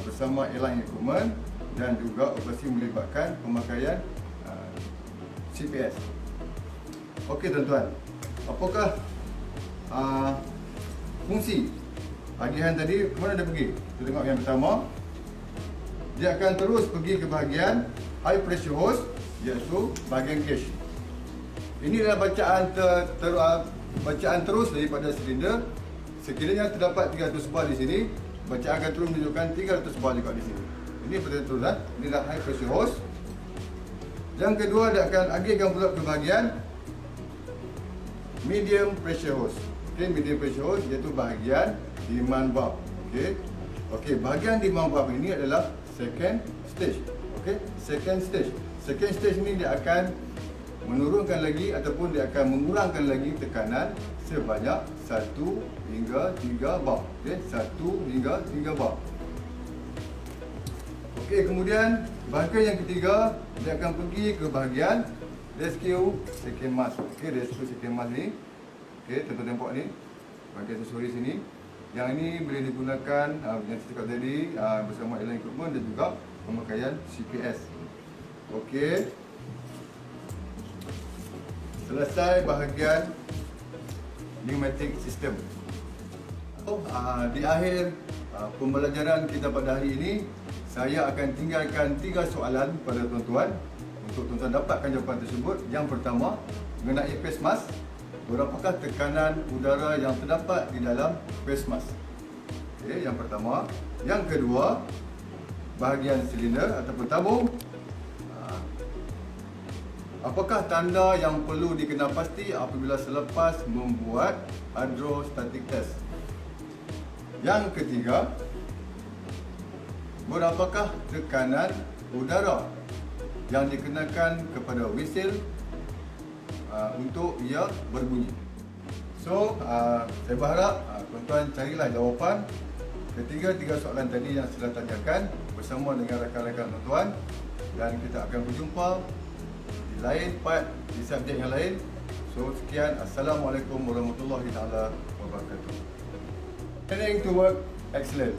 bersama airline equipment dan juga operasi melibatkan pemakaian CPS. Okey tuan-tuan, apakah fungsi agihan tadi? Kemana dia pergi? Kita tengok yang pertama. Dia akan terus pergi ke bahagian high pressure hose, iaitu bahagian cage. Ini adalah bacaan terus daripada silinder. Sekiranya terdapat 300 bar di sini, bacaan akan terus menunjukkan 300 bar juga di sini. Ini betul-betul ini adalah high pressure hose. Yang kedua, dia akan agihkan pula ke bahagian medium pressure hose. Okey, medium pressure hose iaitu bahagian demand valve. Okey, bahagian demand valve ini adalah second stage. Okey, second stage. Second stage ini dia akan menurunkan lagi ataupun dia akan mengurangkan lagi tekanan sebanyak 1 hingga 3 bar. Okey, 1 hingga 3 bar. Okey, kemudian bahagian yang ketiga, dia akan pergi ke bahagian rescue second mask. Okey, rescue second mask ni. Okey, tuan-tuan nampak ni. Bahagian aksesori sini. Yang ini boleh digunakan yang saya cakap tadi bersama airline equipment dan juga pemakaian CPS. Okey. Selesai bahagian pneumatic system. Di akhir pembelajaran kita pada hari ini, saya akan tinggalkan 3 soalan pada tuan-tuan untuk tuan-tuan dapatkan jawapan tersebut. Yang pertama, mengenai face mask. Berapakah tekanan udara yang terdapat di dalam face mask? Okey, yang pertama. Yang kedua, bahagian silinder ataupun tabung. Apakah tanda yang perlu dikenal pasti apabila selepas membuat hydrostatic test? Yang ketiga, berapakah tekanan udara yang dikenakan kepada whistle untuk ia berbunyi? So, saya berharap tuan-tuan carilah jawapan ketiga soalan tadi yang saya tanyakan bersama dengan rakan-rakan tuan-tuan, dan kita akan berjumpa di lain part di subjek yang lain. So, sekian. Assalamualaikum warahmatullahi wabarakatuh. Planning to work excellent.